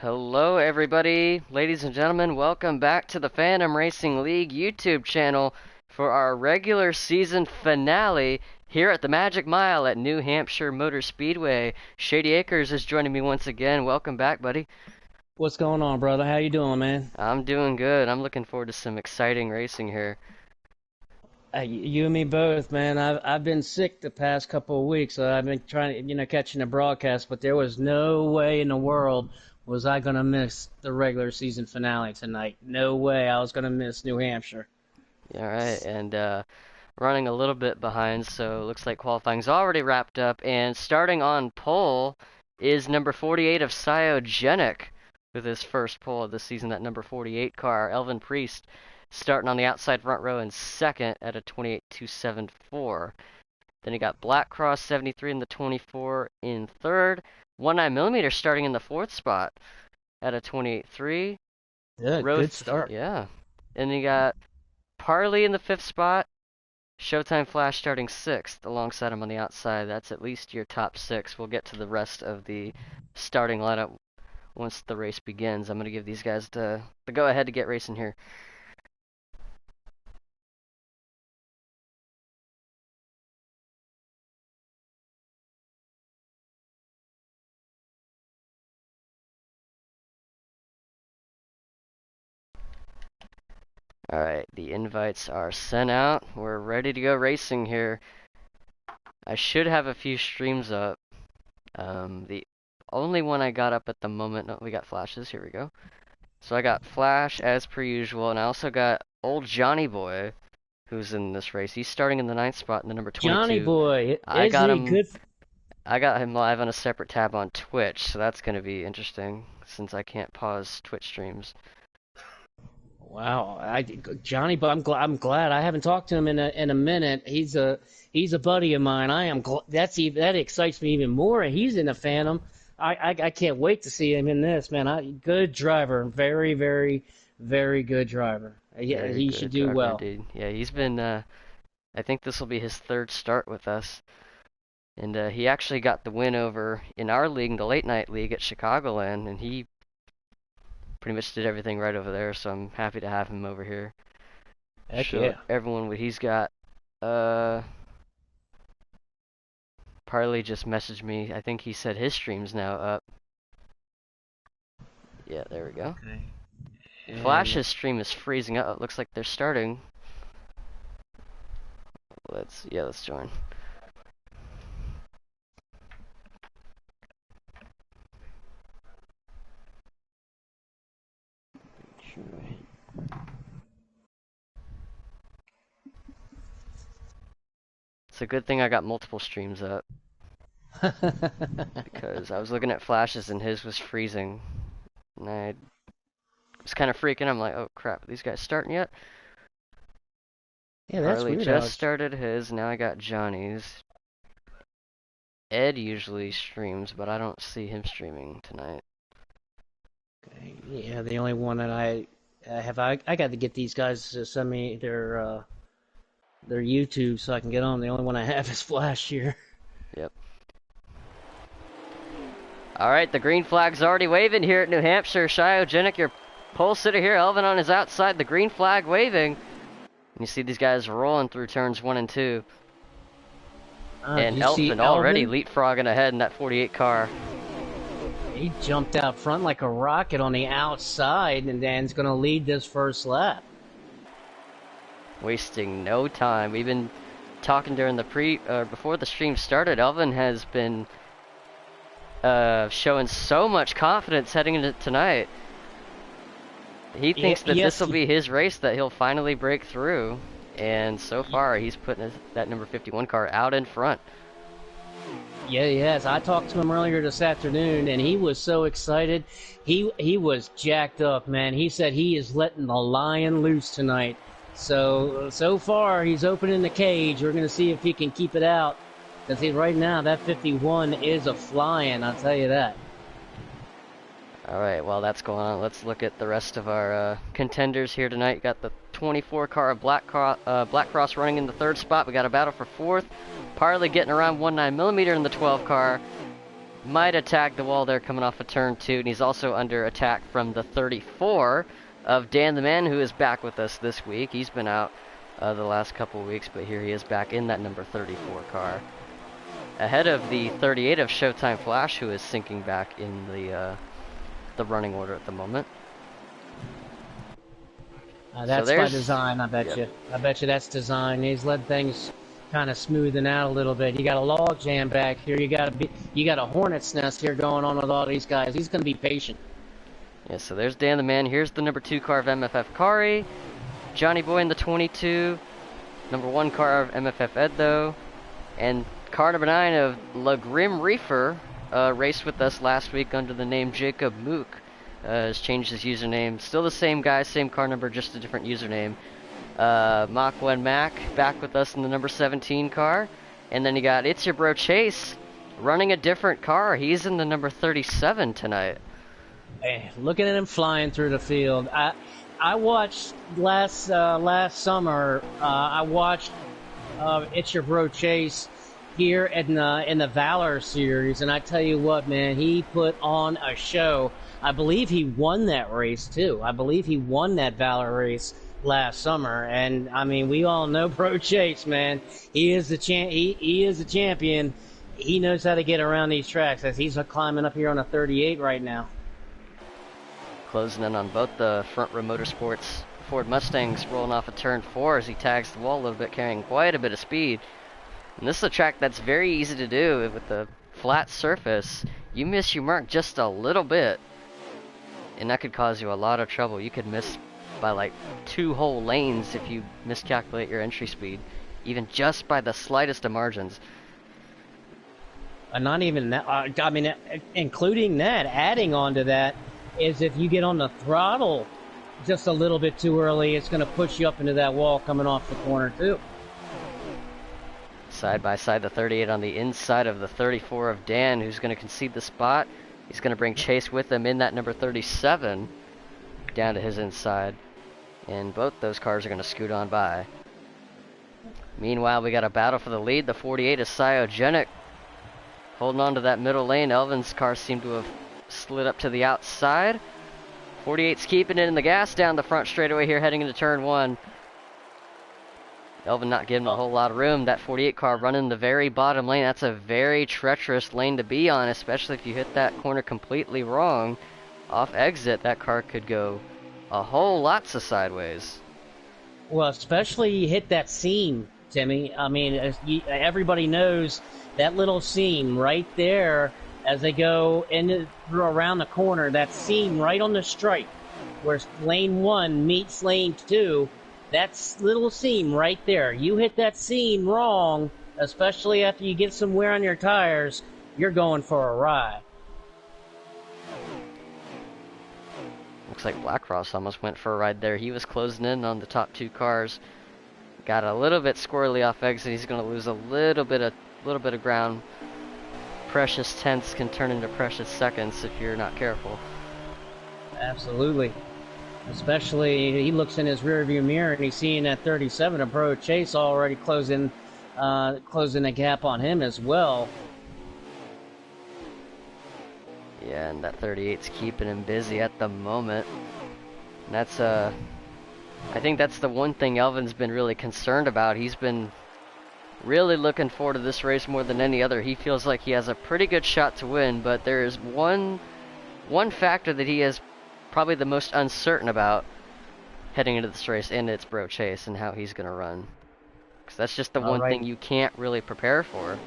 Hello, everybody, ladies and gentlemen. Welcome back to the Phantom Racing League YouTube channel for our regular season finale here at the Magic Mile at New Hampshire Motor Speedway. Shady Acres is joining me once again. Welcome back, buddy. What's going on, brother? How you doing, man? I'm doing good. I'm looking forward to some exciting racing here. You and me both, man. I've been sick the past couple of weeks, so I've been trying to, catching the broadcast, but there was no way in the world was I gonna miss the regular season finale tonight. No way I was gonna miss New Hampshire. All right, and running a little bit behind, so looks like qualifying's already wrapped up. And starting on pole is number 48 of Cyogenic with his first pole of the season, that number 48 car. Elvin Priest starting on the outside front row in second at a 28.274. Then he got Black Cross 73 in the 24 in third. 19mm starting in the fourth spot at a 28.3. Good start. Yeah. And you got Parley in the fifth spot. Showtime Flash starting sixth alongside him on the outside. That's at least your top six. We'll get to the rest of the starting lineup once the race begins. I'm going to give these guys the go ahead to get racing here. Alright, the invites are sent out. We're ready to go racing here. I should have a few streams up. The only one I got up at the moment, no, we got flashes, here we go. So I got Flash as per usual, and I also got old Johnny Boy, who's in this race. He's starting in the ninth spot in the number 22. Johnny boy, I is got he him. good? I got him live on a separate tab on Twitch, so that's going to be interesting since I can't pause Twitch streams. Wow, Johnny, but I'm glad I haven't talked to him in a minute. He's a buddy of mine. That excites me even more. He's in the Phantom. I can't wait to see him in this, man. Good driver, very very very good driver. Yeah, Very he good should do driver well. indeed. Yeah, he's been. I think this will be his third start with us, and he actually got the win over in our league, the late night league at Chicagoland, and he pretty much did everything right over there, so I'm happy to have him over here. Heck Show yeah. everyone what he's got. Parley just messaged me. I think he said his stream's now up. Yeah, there we go. Okay. Flash's stream is freezing up. It looks like they're starting. Let's join. It's a good thing I got multiple streams up because I was looking at Flash's and his was freezing, and I was kind of freaking. I'm like, oh crap, these guys starting yet? Yeah, that's Harley weird. just started his. Now I got Johnny's. Ed usually streams, but I don't see him streaming tonight. Okay. Yeah, the only one that I have, I got to get these guys to send me their YouTube so I can get on. The only one I have is Flash here. Yep. Alright, the green flag's already waving here at New Hampshire. Cyogenic, your pole sitter here. Elvin on his outside, the green flag waving. And you see these guys rolling through turns 1 and 2. And Elvin already leapfrogging ahead in that 48 car. He jumped out front like a rocket on the outside, and Dan's going to lead this first lap. Wasting no time. We've been talking during the before the stream started. Elvin has been showing so much confidence heading into tonight. He thinks that this will be his race, that he'll finally break through. And so far, he's putting that number 51 car out in front. Yeah, yes. I talked to him earlier this afternoon, and he was so excited. He was jacked up, man. He said he is letting the lion loose tonight. So far, he's opening the cage. We're going to see if he can keep it out. Because right now, that 51 is a flying, I'll tell you that. Alright, while that's going on, let's look at the rest of our contenders here tonight. You got the 24 car of Black Cross running in the third spot. We got a battle for fourth. Parley getting around 19mm in the 12 car. might have tagged the wall there coming off of turn 2, and he's also under attack from the 34 of Dan the Man, who is back with us this week. He's been out the last couple weeks, but here he is back in that number 34 car. Ahead of the 38 of Showtime Flash, who is sinking back in the running order at the moment. That's by design, I bet you. I bet you that's design. He's let things kind of smoothing out a little bit. You got a log jam back here. You got a hornet's nest here going on with all these guys. He's going to be patient. Yeah, so there's Dan the Man. Here's the number 2 car of MFF Kari. Johnny Boy in the 22. Number 1 car of MFF Eddo. And car number 9 of La Grim Reefer raced with us last week under the name Jacob Mook. Has changed his username. Still the same guy, same car number, just a different username. Mach 1 Mac back with us in the number 17 car. And then you got It's Your Bro Chase running a different car. He's in the number 37 tonight. Hey, looking at him flying through the field. I watched last summer. I watched It's Your Bro Chase here in the Valor series, and I tell you what, man, he put on a show. I believe he won that race too. I believe he won that Valor race last summer, and I mean, we all know Bro Chase, man. He is the he is the champion. He knows how to get around these tracks, as he's climbing up here on a 38 right now. Closing in on both the Front Row Motorsports Ford Mustangs, rolling off of turn 4 as he tags the wall a little bit, carrying quite a bit of speed. And this is a track that's very easy to do with the flat surface. You miss your mark just a little bit, and that could cause you a lot of trouble. You could miss by like 2 whole lanes if you miscalculate your entry speed, even just by the slightest of margins. Not even that. I mean, including that, adding on to that, is if you get on the throttle just a little bit too early, it's going to push you up into that wall coming off the corner too. Side by side, the 38 on the inside of the 34 of Dan, who's going to concede the spot. He's going to bring Chase with him in that number 37 down to his inside. And both those cars are going to scoot on by. Meanwhile, we got a battle for the lead. The 48 is Cyogenic holding on to that middle lane. Elvin's car seemed to have slid up to the outside. 48's keeping it in the gas down the front straightaway here, heading into turn 1. Elvin not giving a whole lot of room. That 48 car running the very bottom lane. That's a very treacherous lane to be on, especially if you hit that corner completely wrong. Off exit, that car could go a whole lot sideways. Well, especially you hit that seam, Timmy. I mean, everybody knows that little seam right there as they go around the corner. That seam right on the stripe where lane 1 meets lane 2. That little seam right there. You hit that seam wrong, especially after you get some wear on your tires, you're going for a ride. Looks like Blackcross almost went for a ride there. He was closing in on the top 2 cars. Got a little bit squirrely off exit. He's going to lose a little bit of ground. Precious tenths can turn into precious seconds if you're not careful. Absolutely. Especially, he looks in his rearview mirror and he's seeing that 37 of Bro Chase already closing the gap on him as well. Yeah, and that 38's keeping him busy at the moment. And that's I think that's the one thing Elvin's been really concerned about. He's been really looking forward to this race more than any other. He feels like he has a pretty good shot to win, but there is one factor that he is probably the most uncertain about heading into this race, and it's Bro Chase and how he's going to run. Because that's just the one thing you can't really prepare for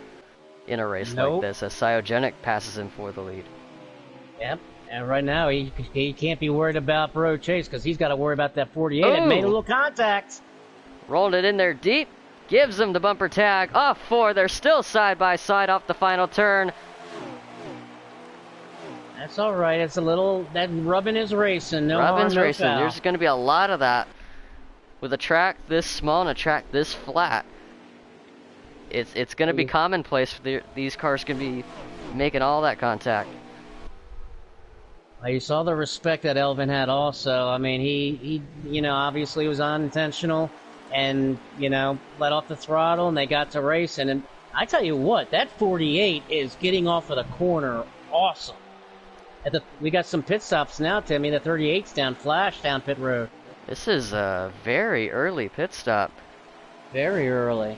in a race like this, as Cyogenic passes him for the lead. Yep, and right now he can't be worried about Bro Chase because he's got to worry about that 48. It made a little contact. Rolled it in there deep, gives him the bumper tag off 4. They're still side by side off the final turn. That's all right. It's a little, that rubbing is racing. No Rubbin's harm, no racing. foul. There's going to be a lot of that with a track this small and a track this flat. It's going to be commonplace for these cars can be making all that contact. You saw the respect that Elvin had also. I mean, he obviously was unintentional and, let off the throttle and they got to racing. And I tell you what, that 48 is getting off of the corner awesome. We got some pit stops now, Timmy. The 38's down Flash down pit road. This is a very early pit stop. Very early.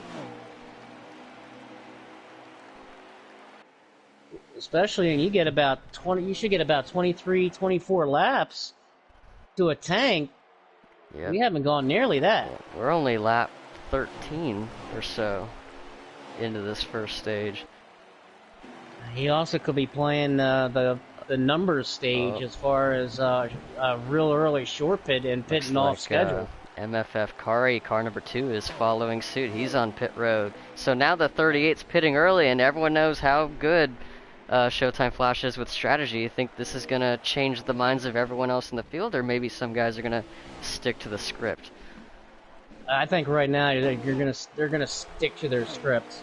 Especially when you get about 20, you should get about 23, 24 laps to a tank. Yep. We haven't gone nearly that. Yeah, we're only lap 13 or so into this first stage. He also could be playing the numbers stage as far as a real early short pit and pitting off schedule. MFF Kari, car number 2, is following suit. He's on pit road. So now the 38's pitting early, and everyone knows how good Showtime Flash is with strategy. You think this is going to change the minds of everyone else in the field, or maybe some guys are going to stick to the script? I think right now they're gonna stick to their script.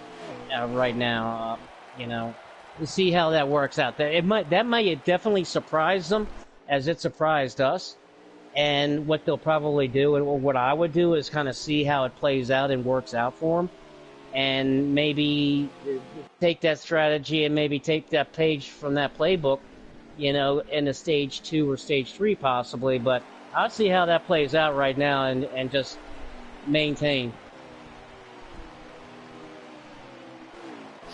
Right now, you know, we'll see how that works out. That might definitely surprise them, as it surprised us. And what they'll probably do, and what I would do, is kind of see how it plays out and works out for them, and maybe take that strategy and maybe take that page from that playbook, you know, into stage 2 or stage 3 possibly. But I'll see how that plays out right now and just maintain.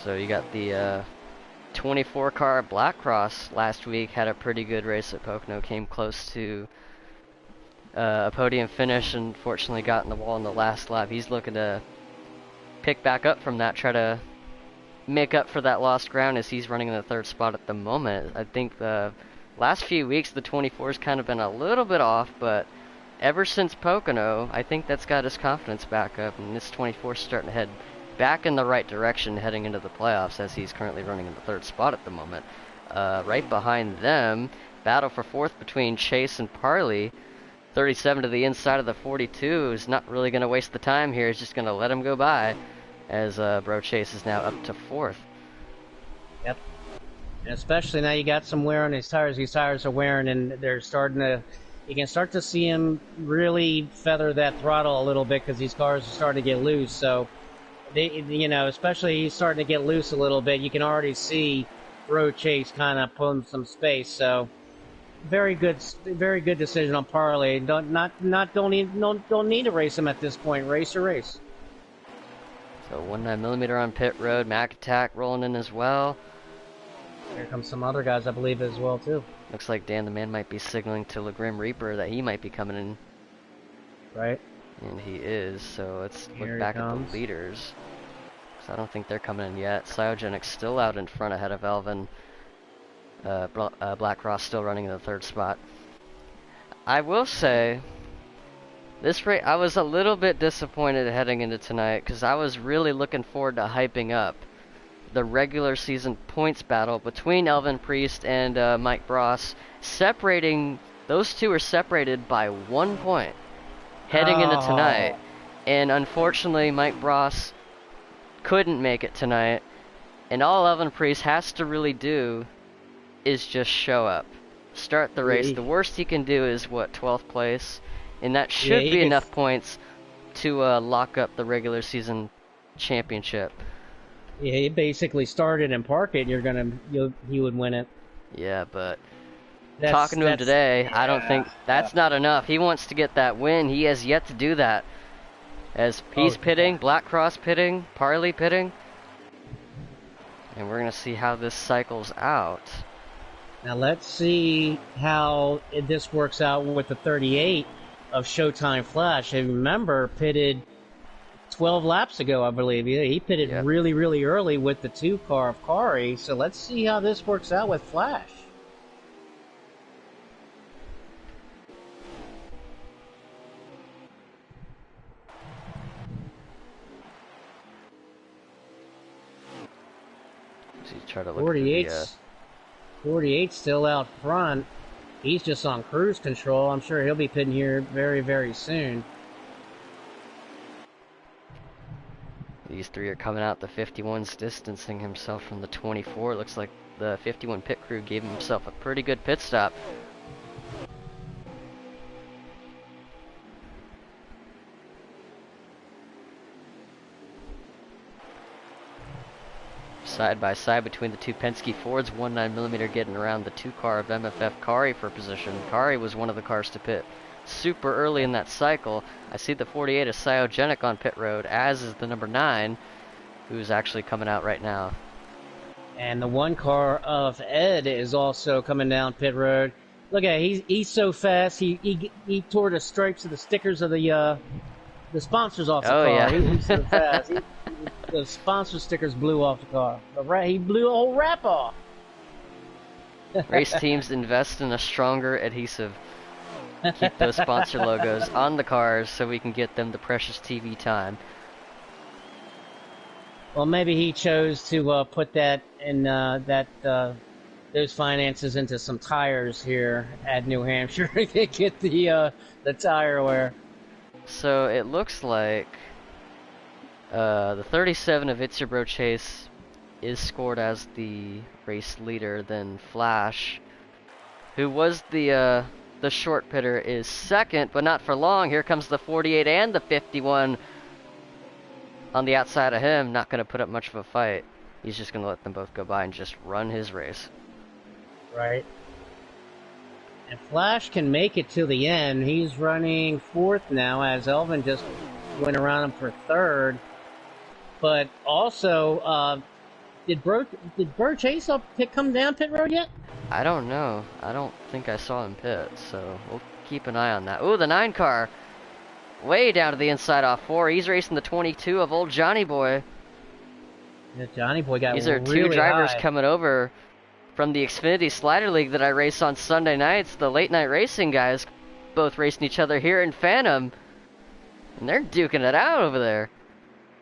So you got the 24 car Black Cross last week, had a pretty good race at Pocono, came close to a podium finish, and unfortunately got in the wall in the last lap. He's looking to pick back up from that, try to make up for that lost ground, as he's running in the 3rd spot at the moment. I think the last few weeks the 24's kind of been a little bit off, but ever since Pocono, I think that's got his confidence back up, and this 24's starting to head back in the right direction heading into the playoffs, as he's currently running in the 3rd spot at the moment. Right behind them, battle for 4th between Chase and Parley. 37 to the inside of the 42 is not really going to waste the time here. He's just going to let him go by, as Bro Chase is now up to 4th. Yep. And especially now you got some wear on his tires. These tires are wearing, and they're starting to... You can start to see him really feather that throttle a little bit, because these cars are starting to get loose. So, you know, especially he's starting to get loose a little bit. You can already see Road Chase kind of pulling some space. So, very good decision on Parley. Don't need to race him at this point. Race or race. So 19mm on pit road. Mac Attack rolling in as well. Here comes some other guys, I believe, as well too. Looks like Dan the Man might be signaling to Le Grim Reaper that he might be coming in. Right. And he is, so let's Here look back at the leaders. So I don't think they're coming in yet. Cyogenic's still out in front ahead of Elvin. Black Cross still running in the 3rd spot. I will say, this race, I was a little bit disappointed heading into tonight, because I was really looking forward to hyping up the regular season points battle between Elvin Priest and Mike Bross. Those two are separated by 1 point heading into tonight. And unfortunately, Mike Bross couldn't make it tonight. And all Elvin Priest has to really do is just show up. Start the race. The worst he can do is, 12th place? And that should be enough points to lock up the regular season championship. Yeah, he basically started and park it, and he would win it. Yeah, but talking to him today, I don't think that's not enough. He wants to get that win. He has yet to do that. As he's pitting, Black Cross pitting, Parley pitting. And we're going to see how this cycles out. Now let's see how this works out with the 38 of Showtime Flash. And remember, pitted 12 laps ago, I believe. He pitted really, really early with the 2 car of Kari. So let's see how this works out with Flash. So you try to look 48's still out front. He's just on cruise control. I'm sure he'll be pitting here very, very soon. These 3 are coming out. The 51's distancing himself from the 24. Looks like the 51 pit crew gave himself a pretty good pit stop. side by side between the two Penske Fords. 19mm getting around the 2-car of MFF Kari for position. Kari was one of the cars to pit super early in that cycle. I see the 48 of Cyogenic on pit road, as is the number 9, who's actually coming out right now. And the 1 car of Ed is also coming down pit road. Look at it, he's so fast. He tore the stripes of the stickers of the sponsors off the car. Yeah. He's so fast. The sponsor stickers blew off the car. He blew the whole wrap off. Race teams invest in a stronger adhesive. Keep those sponsor logos on the cars so we can get them the precious TV time. Well, maybe he chose to put that in those finances into some tires here at New Hampshire to get the tire wear. So it looks like the 37 of It's Your Bro Chase is scored as the race leader. Then Flash, who was the short pitter, is second, but not for long. Here comes the 48 and the 51 on the outside of him. Not going to put up much of a fight. He's just going to let them both go by and just run his race. Right. And Flash can make it to the end. He's running 4th now, as Elvin just went around him for 3rd. But also, did Bro Chase come down pit road yet? I don't know. I don't think I saw him pit, so we'll keep an eye on that. Ooh, the 9 car. Way down to the inside off 4. He's racing the 22 of old Johnny Boy. Yeah, Johnny Boy got These are really 2 drivers high. coming over from the Xfinity Slider League that I race on Sunday nights. The late night racing guys both racing each other here in Phantom. And they're duking it out over there.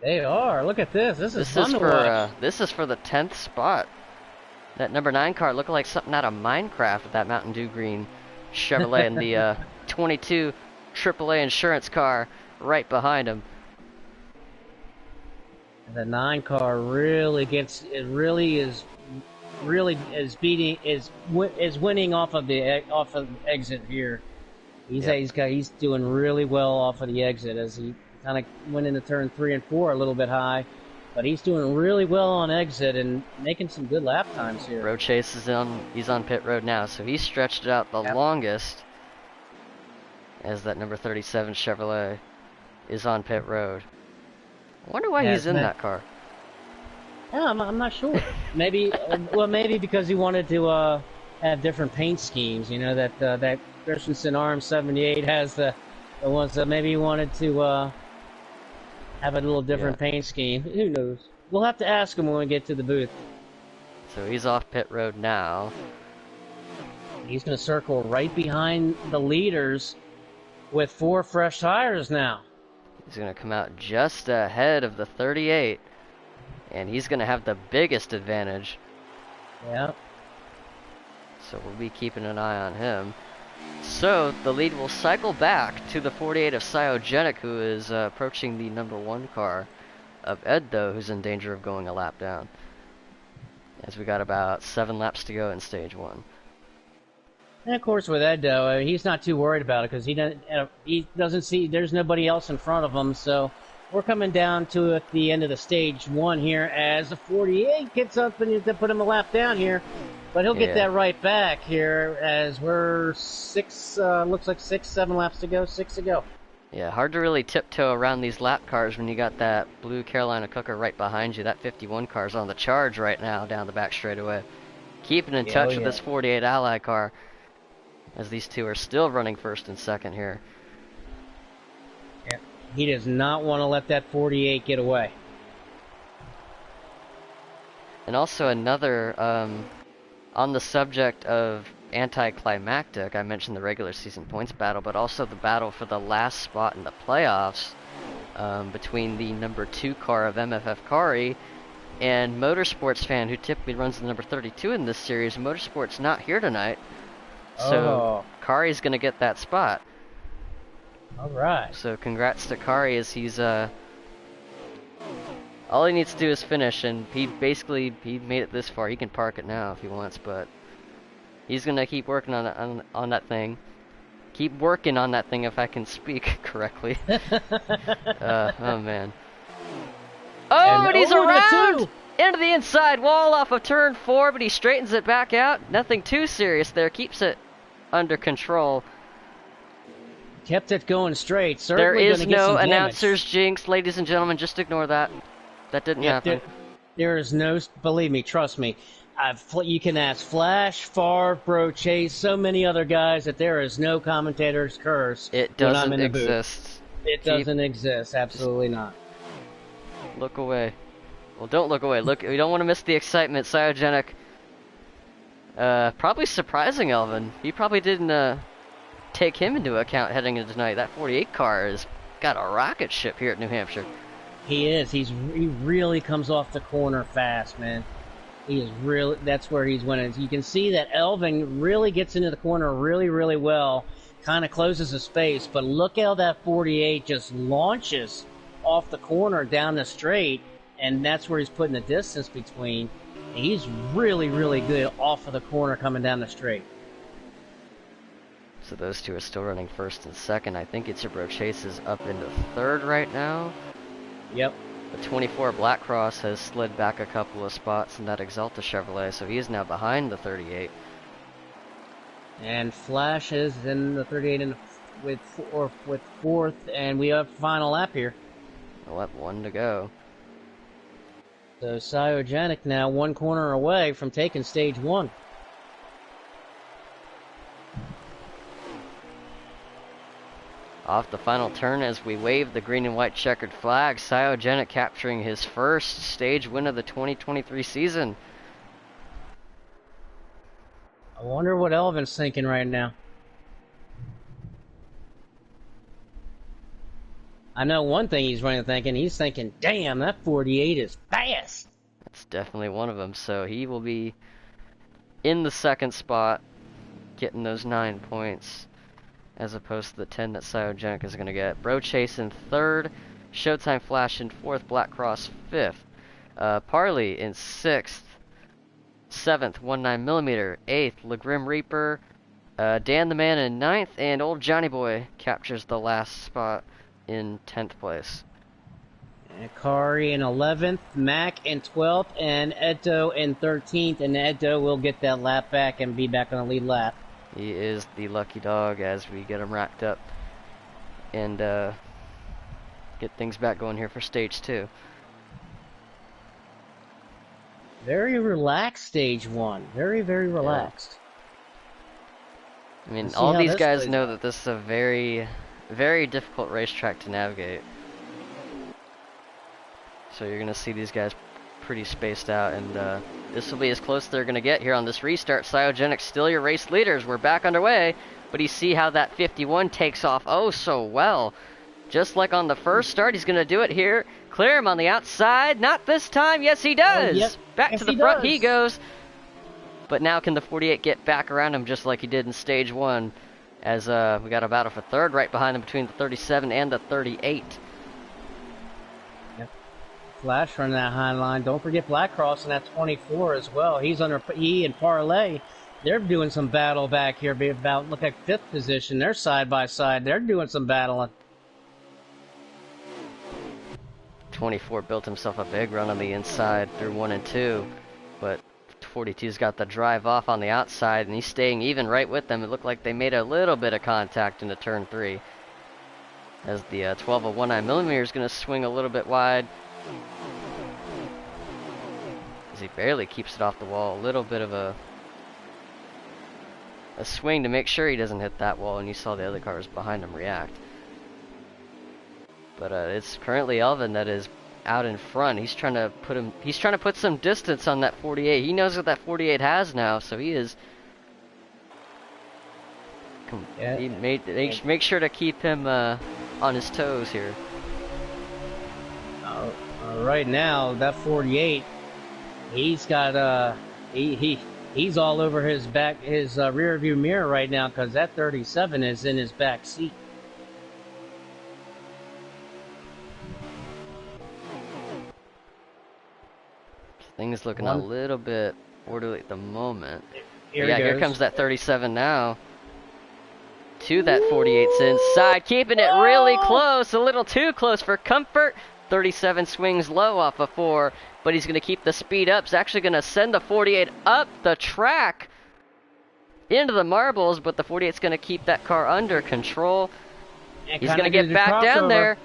They are. Look at this. This is fun to watch. This is for the 10th spot. That number 9 car looking like something out of Minecraft with that Mountain Dew green Chevrolet and the 22 AAA insurance car right behind him. The 9 car really is winning off of exit here. He's doing really well off of the exit as he kind of went into turn 3 and 4 a little bit high, but he's doing really well on exit and making some good lap times here. Road Chase is he's on pit road now, so he stretched it out the longest as that number 37 Chevrolet is on pit road. I wonder why he's in that car. Yeah, I'm not sure. Maybe maybe because he wanted to have different paint schemes. You know that Christensen RM78 has the ones that maybe he wanted to have a little different paint scheme. Who knows? We'll have to ask him when we get to the booth. So he's off pit road now. He's going to circle right behind the leaders with 4 fresh tires now. He's going to come out just ahead of the 38, and he's going to have the biggest advantage. Yeah. So we'll be keeping an eye on him. So the lead will cycle back to the 48 of Cyogenic, who is approaching the number 1 car of Ed, though, who's in danger of going a lap down, as we got about 7 laps to go in stage 1. And of course, with Ed, though, he's not too worried about it because he doesn't see there's nobody else in front of him. So we're coming down to at the end of the stage 1 here as the 48 gets up and to put him a lap down here, but he'll get that right back here as we're 6 looks like 6-7 laps to go, 6 to go. Yeah, hard to really tiptoe around these lap cars when you got that blue Carolina Cooker right behind you. That 51 car's on the charge right now down the back straightaway. Keeping in touch with this 48 Ally car, as these two are still running 1st and 2nd here. Yeah. He does not want to let that 48 get away. And also another, on the subject of anticlimactic, I mentioned the regular season points battle, but also the battle for the last spot in the playoffs between the number 2 car of MFF Kari and Motorsports Fan, who typically runs the number 32 in this series. Motorsports not here tonight. So Kari's going to get that spot. All right. So congrats to Kari, as he's all he needs to do is finish, and he made it this far. He can park it now if he wants, but he's going to keep working on that thing. Keep working on that thing, if I can speak correctly. Oh man. Oh, and he's around. Into the inside wall off of turn 4, but he straightens it back out. Nothing too serious there. Keeps it under control. Kept it going straight. There Certainly going is to get no some announcer's damage. jinx, ladies and gentlemen. Just ignore that. That didn't happen. There is no, believe me, trust me. You can ask Flash, Favre, Bro Chase, so many other guys that there is no commentator's curse It when I'm in doesn't the booth. exist. It doesn't exist. Absolutely not. Look away. Well, don't look away. Look, we don't want to miss the excitement. Cyogenic, probably surprising Elvin. He probably didn't take him into account heading into tonight. That 48 car has got a rocket ship here at New Hampshire. He is. He really comes off the corner fast, man. He is really. That's where he's winning. You can see that Elvin really gets into the corner really, really well. Kind of closes the space, but look how that 48 just launches off the corner down the straight, and that's where he's putting the distance between. And he's really, really good off of the corner coming down the straight. So those two are still running first and second. I think it's Bro Chase is up into third right now. Yep. The 24 Black Cross has slid back a couple of spots in that Exalta Chevrolet, so he is now behind the 38. And Flash is in the 38 with fourth, and we have final lap here. We'll have one to go. So Cyogenic now one corner away from taking stage 1. Off the final turn as we wave the green and white checkered flag, Cyogenic capturing his first stage win of the 2023 season. I wonder what Elvin's thinking right now. I know one thing he's running thinking. He's thinking, damn, that 48 is fast. That's definitely one of them. So he will be in the second spot, getting those 9 points, as opposed to the 10 that Cyogenic is going to get. Bro Chase in third, Showtime Flash in fourth, Black Cross fifth, Parley in sixth, seventh, 19mm, eighth, LeGrim Reaper, Dan the Man in ninth, and Old Johnny Boy captures the last spot in 10th place. And Kari in 11th, Mac in 12th, and Edo in 13th, and Edo will get that lap back and be back on the lead lap. He is the lucky dog as we get him racked up and get things back going here for stage 2. Very relaxed stage 1. Very, very relaxed. I mean, all these guys know that this is a very, very difficult racetrack to navigate. So you're going to see these guys pretty spaced out, and this will be as close as they're going to get here on this restart. Cyogenic still your race leaders. We're back underway, but you see how that 51 takes off oh so well. Just like on the first start, he's going to do it here. Clear him on the outside. Not this time. Yes, he does. Yep. Back Yes, to the front he goes. But now can the 48 get back around him just like he did in stage 1? As we got a battle for third right behind him between the 37 and the 38. Flash running that high line. Don't forget Black Cross in that 24 as well. He and Parlay, they're doing some battle back here. Be about look like 5th position. They're side by side. They're doing some battling. 24 built himself a big run on the inside through 1 and 2, but 42's got the drive off on the outside, and he's staying even right with them. It looked like they made a little bit of contact into turn 3. As the 12-19mm is going to swing a little bit wide. As he barely keeps it off the wall. A little bit of a swing to make sure he doesn't hit that wall, and you saw the other cars behind him react. But it's currently Elvin that is out in front. He's trying to put some distance on that 48. He knows what that 48 has now, so he is. He make sure to keep him on his toes here. Right now, that 48, he's got he's all over his back, his rear view mirror right now, because that 37 is in his back seat. Things looking a little bit orderly at the moment. Here comes that 37 now. To that 48's inside, keeping it really close, a little too close for comfort. 37 swings low off of 4, but he's going to keep the speed up. He's actually going to send the 48 up the track into the marbles, but the 48's going to keep that car under control. And He's going to get back down there.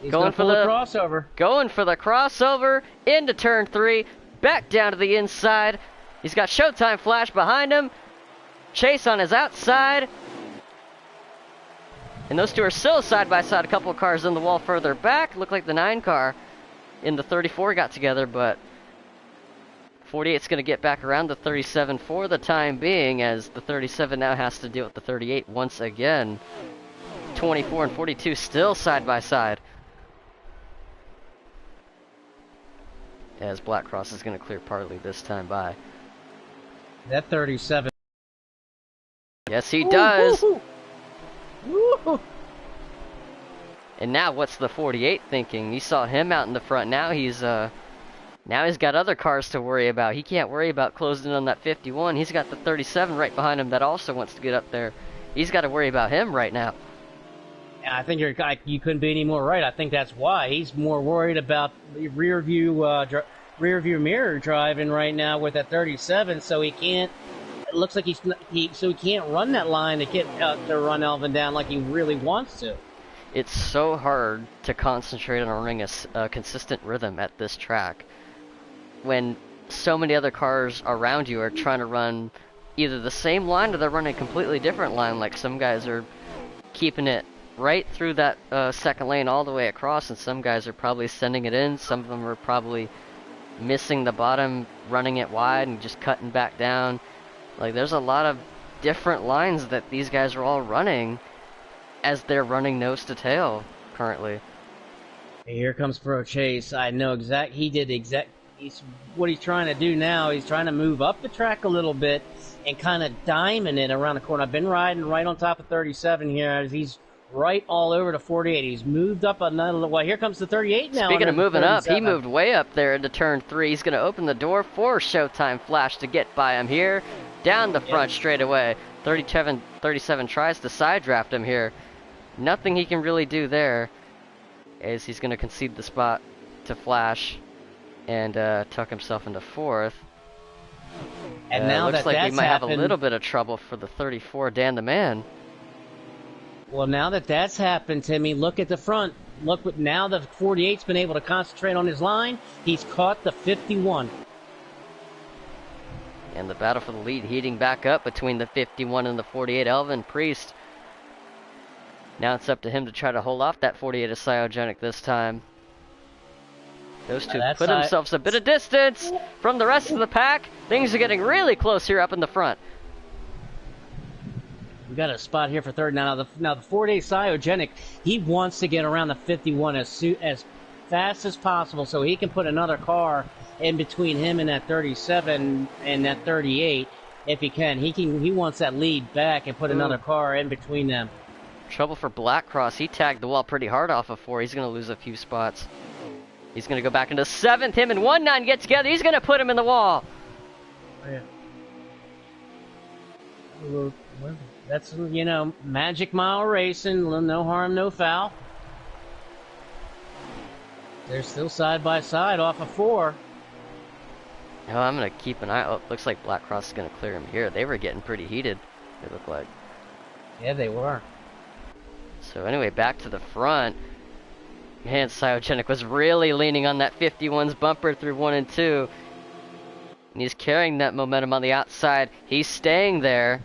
He's going for the crossover. Going for the crossover into turn 3, back down to the inside. He's got Showtime Flash behind him. Chase on his outside. And those two are still side by side, a couple of cars in the wall further back. Looked like the 9 car in the 34 got together, but 48's going to get back around the 37 for the time being, as the 37 now has to deal with the 38 once again. 24 and 42 still side by side, as Black Cross is going to clear Partly this time by. That 37. Yes, he does. Woo-hoo. Woo-hoo. And now what's the 48 thinking? You saw him out in the front. Now he's got other cars to worry about. He can't worry about closing in on that 51. He's got the 37 right behind him that also wants to get up there. He's got to worry about him right now. I think you couldn't be any more right. I think that's why he's more worried about the rear view mirror driving right now with that 37. So he can't. It looks like he can't run that line to get to run Elvin down like he really wants to. It's so hard to concentrate on running a consistent rhythm at this track when so many other cars around you are trying to run either the same line or they're running a completely different line. Like some guys are keeping it right through that second lane all the way across, and some guys are probably sending it in. Some of them are probably missing the bottom, running it wide and just cutting back down. Like, there's a lot of different lines that these guys are all running as they're running nose to tail currently. Here comes Pro Chase. I know what he's trying to do now. He's trying to move up the track a little bit and kind of diamond it around the corner. I've been riding right on top of 37 here as he's right all over to 48. He's moved up another little. Well, here comes the 38 now. Speaking of moving up, he moved way up there into turn 3. He's going to open the door for Showtime Flash to get by him here. Down the front straight away. 37 tries to side draft him here. Nothing he can really do there, as he's going to concede the spot to Flash and tuck himself into 4th. And now looks like we might have a little bit of trouble for the 34, Dan the Man. Well, now that's happened, Timmy, look at the front. Look, now the 48's been able to concentrate on his line. He's caught the 51. And the battle for the lead heating back up between the 51 and the 48. Elvin Priest. Now it's up to him to try to hold off that 48 of Cyogenic this time. Those two put themselves a bit of distance from the rest of the pack. Things are getting really close here up in the front. We got a spot here for third. Now the 48 Cyogenic, he wants to get around the 51 as fast as possible so he can put another car in between him and that 37 and that 38 if he can. He wants that lead back and put another car in between them. Trouble for Black Cross. He tagged the wall pretty hard off of 4. He's going to lose a few spots. He's going to go back into 7th. Him and 1-9 get together. He's going to put him in the wall. Oh, yeah. That's, Magic Mile Racing. No harm, no foul. They're still side by side off of 4. Oh, I'm going to keep an eye. Oh, looks like Black Cross is going to clear him here. They were getting pretty heated, it looked like. Yeah, they were. So anyway, back to the front. Man, Cyogenic was really leaning on that 51's bumper through 1 and 2. And he's carrying that momentum on the outside. He's staying there.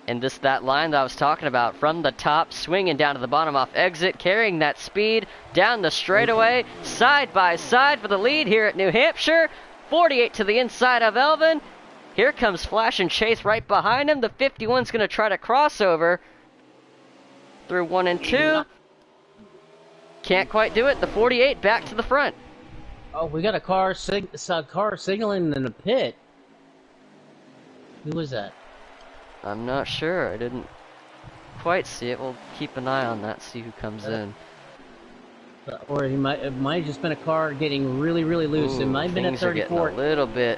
And that line that I was talking about, from the top, swinging down to the bottom off exit, carrying that speed down the straightaway, side by side for the lead here at New Hampshire. 48 to the inside of Elvin. Here comes Flash and Chase right behind him. The 51's going to try to cross over through 1 and 2. Can't quite do it. The 48 back to the front. Oh, we got a car signaling in the pit. Who was that? I'm not sure. I didn't quite see it. We'll keep an eye on that, see who comes in. Or it might have just been a car getting really, really loose. Ooh, it might have been a 34. Things are getting a little bit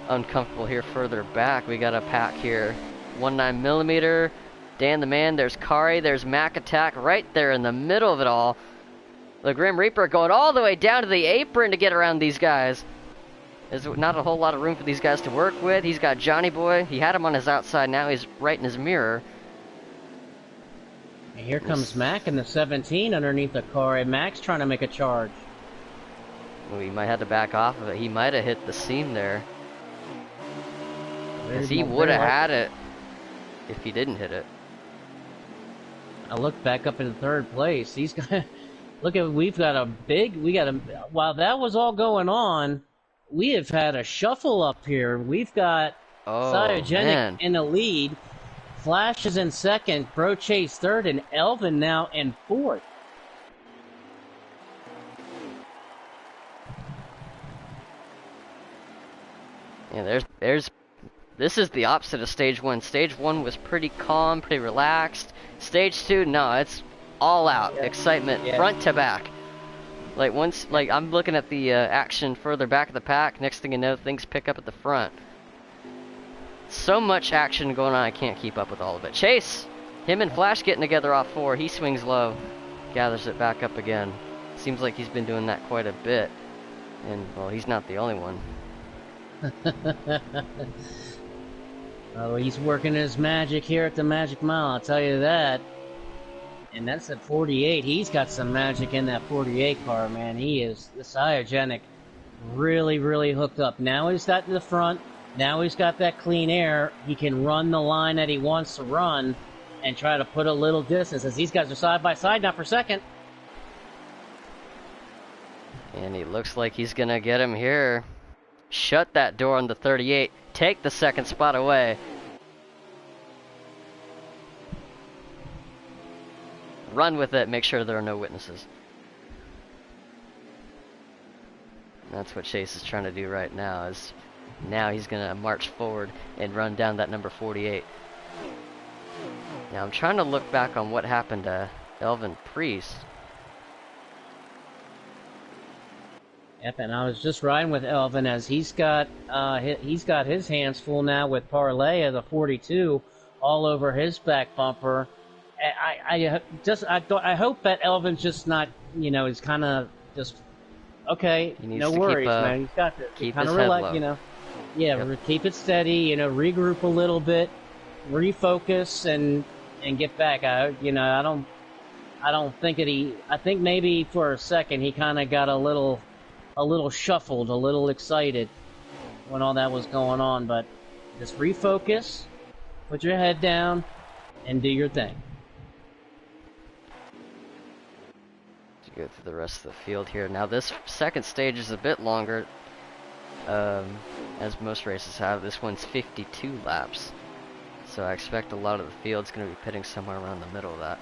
uncomfortable here further back. We got a pack here. 19mm, Dan the Man, there's Kari, there's Mac Attack right there in the middle of it all. The Grim Reaper going all the way down to the apron to get around these guys. There's not a whole lot of room for these guys to work with. He's got Johnny Boy. He had him on his outside. Now he's right in his mirror. And here comes Mac in the 17 underneath the car, and Mac's trying to make a charge. Well, he might have to back off of it. He might have hit the seam there. Because he would have had it if he didn't hit it. I look back up in third place. He's got... Look at, while that was all going on, we have had a shuffle up here. We've got Cyogenic in the lead, Flash is in second, Bro Chase third, and Elvin now in fourth. Yeah, this is the opposite of stage one. Stage one was pretty calm, pretty relaxed. Stage two, no, it's all out excitement, front to back. Like I'm looking at the action further back of the pack. Next thing you know, things pick up at the front. So much action going on, I can't keep up with all of it. Chase, him and Flash getting together off 4. He swings low, gathers it back up again. Seems like he's been doing that quite a bit, and well, he's not the only one. Oh, he's working his magic here at the Magic Mile, I'll tell you that. And that's at 48. He's got some magic in that 48 car, man. He is the Cyogenic, really, really hooked up. Now he's got to the front. Now he's got that clean air. He can run the line that he wants to run and try to put a little distance, as these guys are side by side now for second. And he looks like he's gonna get him here. Shut that door on the 38. Take the second spot away. Run with it. Make sure there are no witnesses. That's what Chase is trying to do right now. Now he's gonna march forward and run down that number 48. Now I'm trying to look back on what happened to Elvin Priest. Yep, and I was just riding with Elvin, as he's got his hands full now with Parlay of the 42 all over his back bumper. I hope that Elvin's just not, he's kind of just okay. No worries, man. He's got to keep kind his of head relax, low. Keep it steady, regroup a little bit, refocus, and get back. I don't think that I think maybe for a second he kind of got a little shuffled, a little excited when all that was going on, but just refocus, put your head down, and do your thing. To go through the rest of the field here. Now this second stage is a bit longer, as most races have. This one's 52 laps, so I expect a lot of the field's going to be pitting somewhere around the middle of that.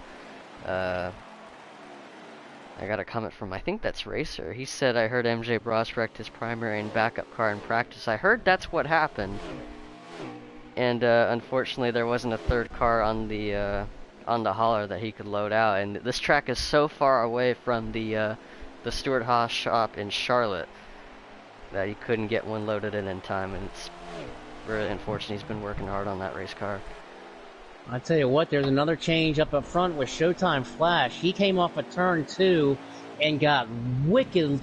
I got a comment from, I think that's Racer. He said, I heard MJ Bros wrecked his primary and backup car in practice. I heard that's what happened. And unfortunately there wasn't a third car on the hauler that he could load out. And this track is so far away from the Stuart Haas shop in Charlotte that he couldn't get one loaded in time. And it's really unfortunate. He's been working hard on that race car. I tell you what, there's another change up front with Showtime Flash. He came off of turn 2 and got wicked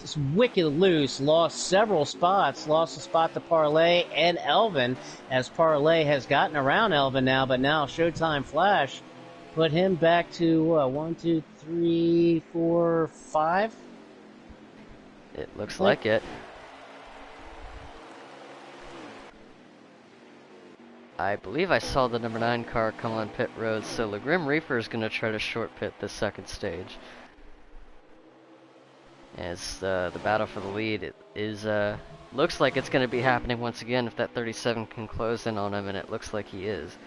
loose, lost several spots, lost a spot to Parlay and Elvin, as Parlay has gotten around Elvin now, but now Showtime Flash put him back to 1, 2, 3, 4, 5. It looks like it. I believe I saw the number 9 car come on pit road, so the Grim Reaper is going to try to short pit the second stage. As the battle for the lead looks like it's going to be happening once again if that 37 can close in on him, and it looks like he is.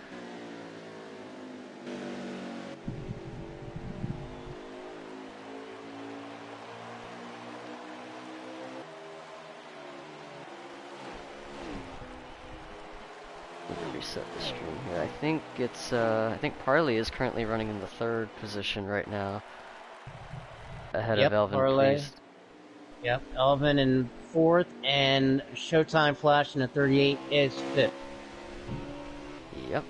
Reset the stream here. I think Parley is currently running in the 3rd position right now, ahead of Elvin Priest. Yep, Elvin in 4th, and Showtime Flash in the 38 is 5th. Yep.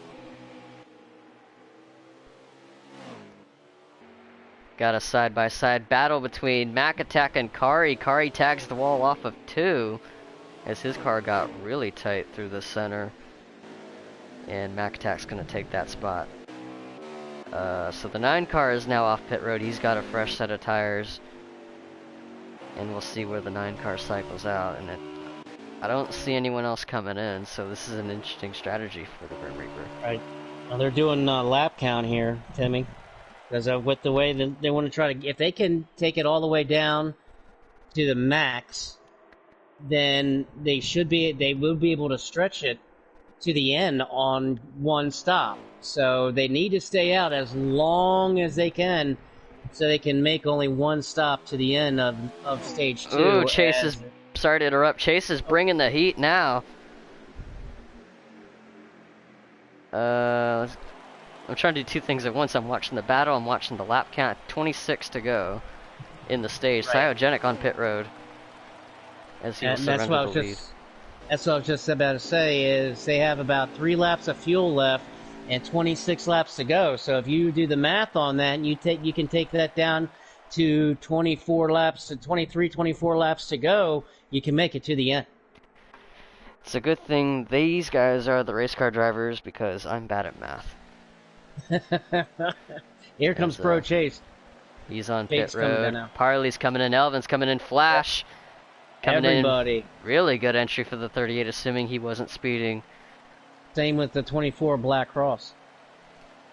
Got a side-by-side battle between Mac Attack and Kari. Kari tags the wall off of 2 as his car got really tight through the center. And Mac Attack's going to take that spot. So the 9 car is now off pit road. He's got a fresh set of tires. And we'll see where the 9 car cycles out. And I don't see anyone else coming in, so this is an interesting strategy for the Grim Reaper. Right. Well, they're doing lap count here, Timmy. Because with the way that they want to try to, if they can take it all the way down to the max, then they will be able to stretch it to the end on one stop. So they need to stay out as long as they can, so they can make only one stop to the end of stage 2. Ooh, Chase is, sorry to interrupt, Chase is bringing the heat now. I'm trying to do 2 things at once. I'm watching the battle, I'm watching the lap count. 26 to go in the stage. Right. Cyogenic on pit road as he will surrender the lead. That's what I was just about to say, is they have about 3 laps of fuel left and 26 laps to go. So if you do the math on that, and you can take that down to 24 laps, to 23, 24 laps to go, you can make it to the end. It's a good thing these guys are the race car drivers, because I'm bad at math. Here comes Pro Chase. He's on pit road. Parley's coming in. Elvin's coming in. Flash coming Everybody. in. Really good entry for the 38, assuming he wasn't speeding. Same with the 24 Black Cross.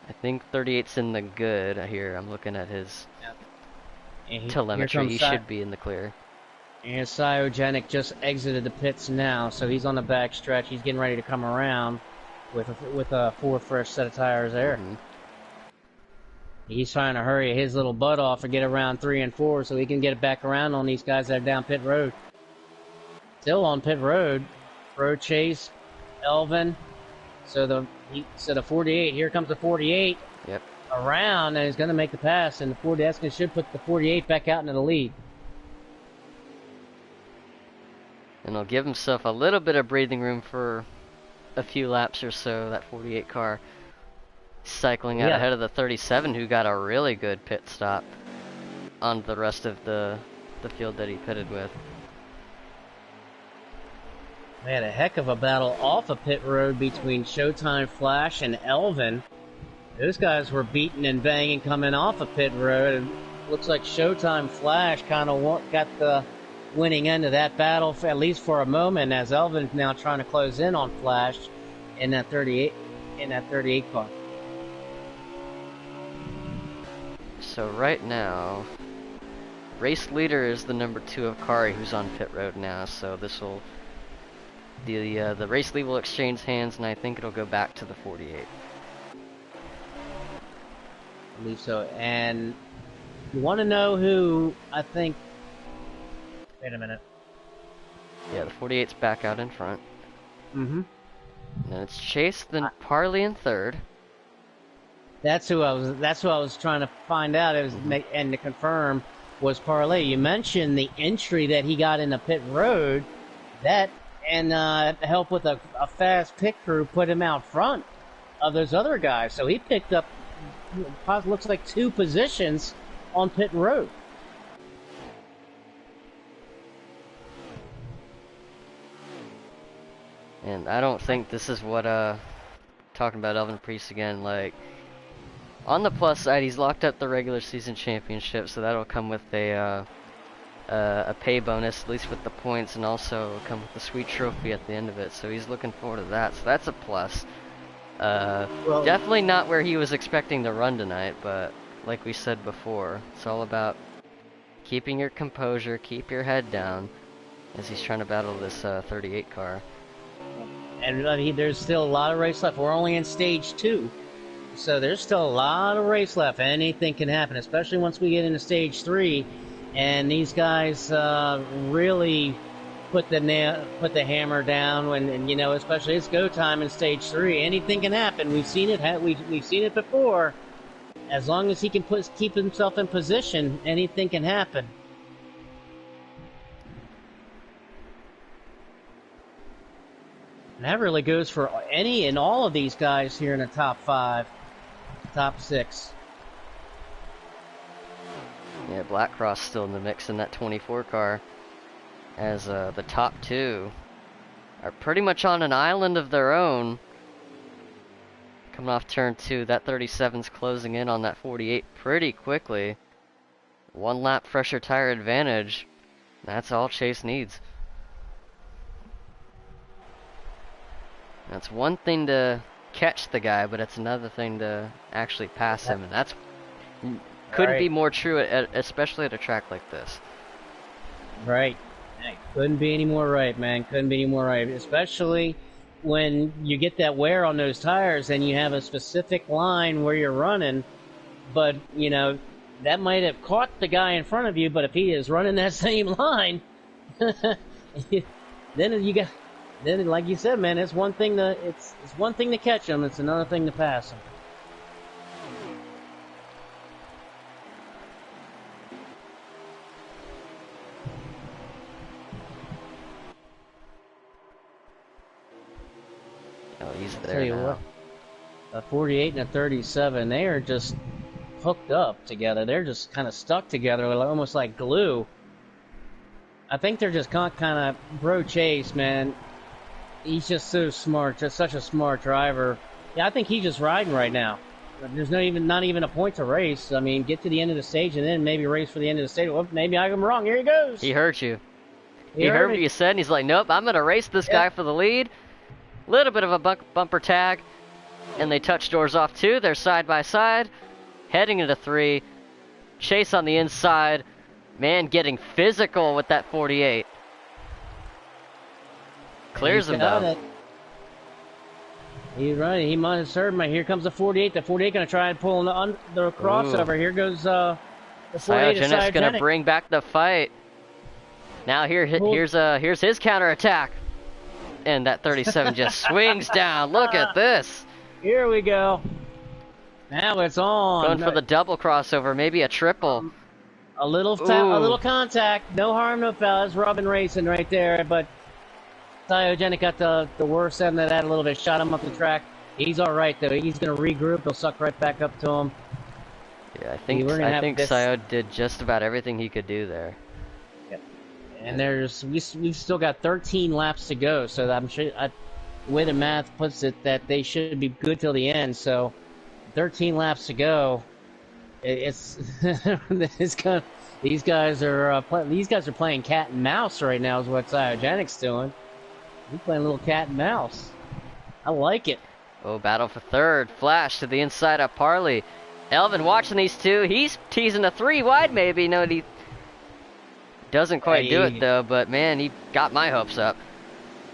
I think 38's in the good here. I'm looking at his telemetry. He should be in the clear. And Cyogenic just exited the pits now, so he's on the back stretch. He's getting ready to come around with a 4 fresh set of tires there. Mm-hmm. He's trying to hurry his little butt off and get around 3 and 4 so he can get it back around on these guys that are down pit road. Still on pit road, Road Chase, Elvin. So the 48. Here comes the 48. Yep. Around, and he's going to make the pass, and the 40 should put the 48 back out into the lead. And he'll give himself a little bit of breathing room for a few laps or so. That 48 car cycling out ahead of the 37, who got a really good pit stop on the rest of the field that he pitted with. We had a heck of a battle off of pit road between Showtime Flash and Elvin. Those guys were beating and banging coming off of pit road, and looks like Showtime Flash kind of got the winning end of that battle, at least for a moment, as Elvin's now trying to close in on Flash in that 38 car. So right now, race leader is the number 2 of Kari, who's on pit road now. So this will the race lead will exchange hands, and I think it'll go back to the 48. I believe so. And you want to know who I think? Wait a minute. Yeah, the 48's back out in front. Mm-hmm. And it's Chase, then Parley in third. That's who I was trying to find out. It was and to confirm was Parley. You mentioned the entry that he got in the pit road. That and help with a fast pit crew put him out front of those other guys. So he picked up looks like 2 positions on pit road. And I don't think this is what, talking about Elvin Priest again, like, on the plus side, he's locked up the regular season championship, so that'll come with a pay bonus, at least with the points, and also come with the sweet trophy at the end of it, so he's looking forward to that, so that's a plus. Well, definitely not where he was expecting to run tonight, but like we said before, it's all about keeping your composure, keep your head down, as he's trying to battle this 38 car. And I mean, there's still a lot of race left. We're only in stage 2, so there's still a lot of race left. Anything can happen, especially once we get into stage 3, and these guys really put the hammer down. And you know, especially it's go time in stage 3. Anything can happen. We've seen it. We've seen it before. As long as he can keep himself in position, anything can happen. And that really goes for any and all of these guys here in the top 5, top 6. Black Cross still in the mix in that 24 car, as the top two are pretty much on an island of their own. Coming off turn 2, that 37's closing in on that 48 pretty quickly. 1 lap fresher tire advantage. That's all Chase needs. That's one thing to catch the guy, but it's another thing to actually pass him, and that's couldn't be more true, especially at a track like this. Right. Couldn't be any more right, man. Couldn't be any more right. Especially when you get that wear on those tires and you have a specific line where you're running, but, you know, that might have caught the guy in front of you, but if he is running that same line, then you got... Then, like you said, man, it's one thing to catch them. It's another thing to pass them. Oh, he's there Tell you now. what, a 48 and a 37, they are just hooked up together. They're just kind of stuck together, almost like glue. I think they're just kind of bro Chase, man. He's just so smart, just such a smart driver. Yeah, I think he's just riding right now. There's not even a point to race. I mean, get to the end of the stage and then maybe race for the end of the stage. Well, maybe I'm wrong. Here he goes. He heard you. He heard heard what me. you said, and he's like, nope, I'm going to race this guy for the lead. Little bit of a bumper tag, and they touch doors off too. They're side by side, heading into 3. Chase on the inside. Man getting physical with that 48. Clears him though. He's running. He must have heard me. Here comes the 48. The 48 going to try and pull the crossover. Here goes the 48. Cyogenic's going to bring back the fight. Now here's his counterattack. And that 37 just swings down. Look at this. Here we go. Now it's on. Going for the double crossover, maybe a triple. A little contact. No harm, no foul. It's Robin racing right there, but Cyogenic got the worst end of that a little bit. Shot him up the track. He's all right though. He's gonna regroup. He'll suck right back up to him. Yeah, I think Sio did just about everything he could do there. Yep. And we've still got 13 laps to go. So I'm sure the way the math puts it that they should be good till the end. So 13 laps to go. It's these guys are playing cat and mouse right now. Is what Cyogenic's doing. He's playing a little cat and mouse. I like it. Oh, battle for third. Flash to the inside of Parley. Elvin watching these two. He's teasing a 3 wide maybe. No, he doesn't quite do it though. But man, he got my hopes up.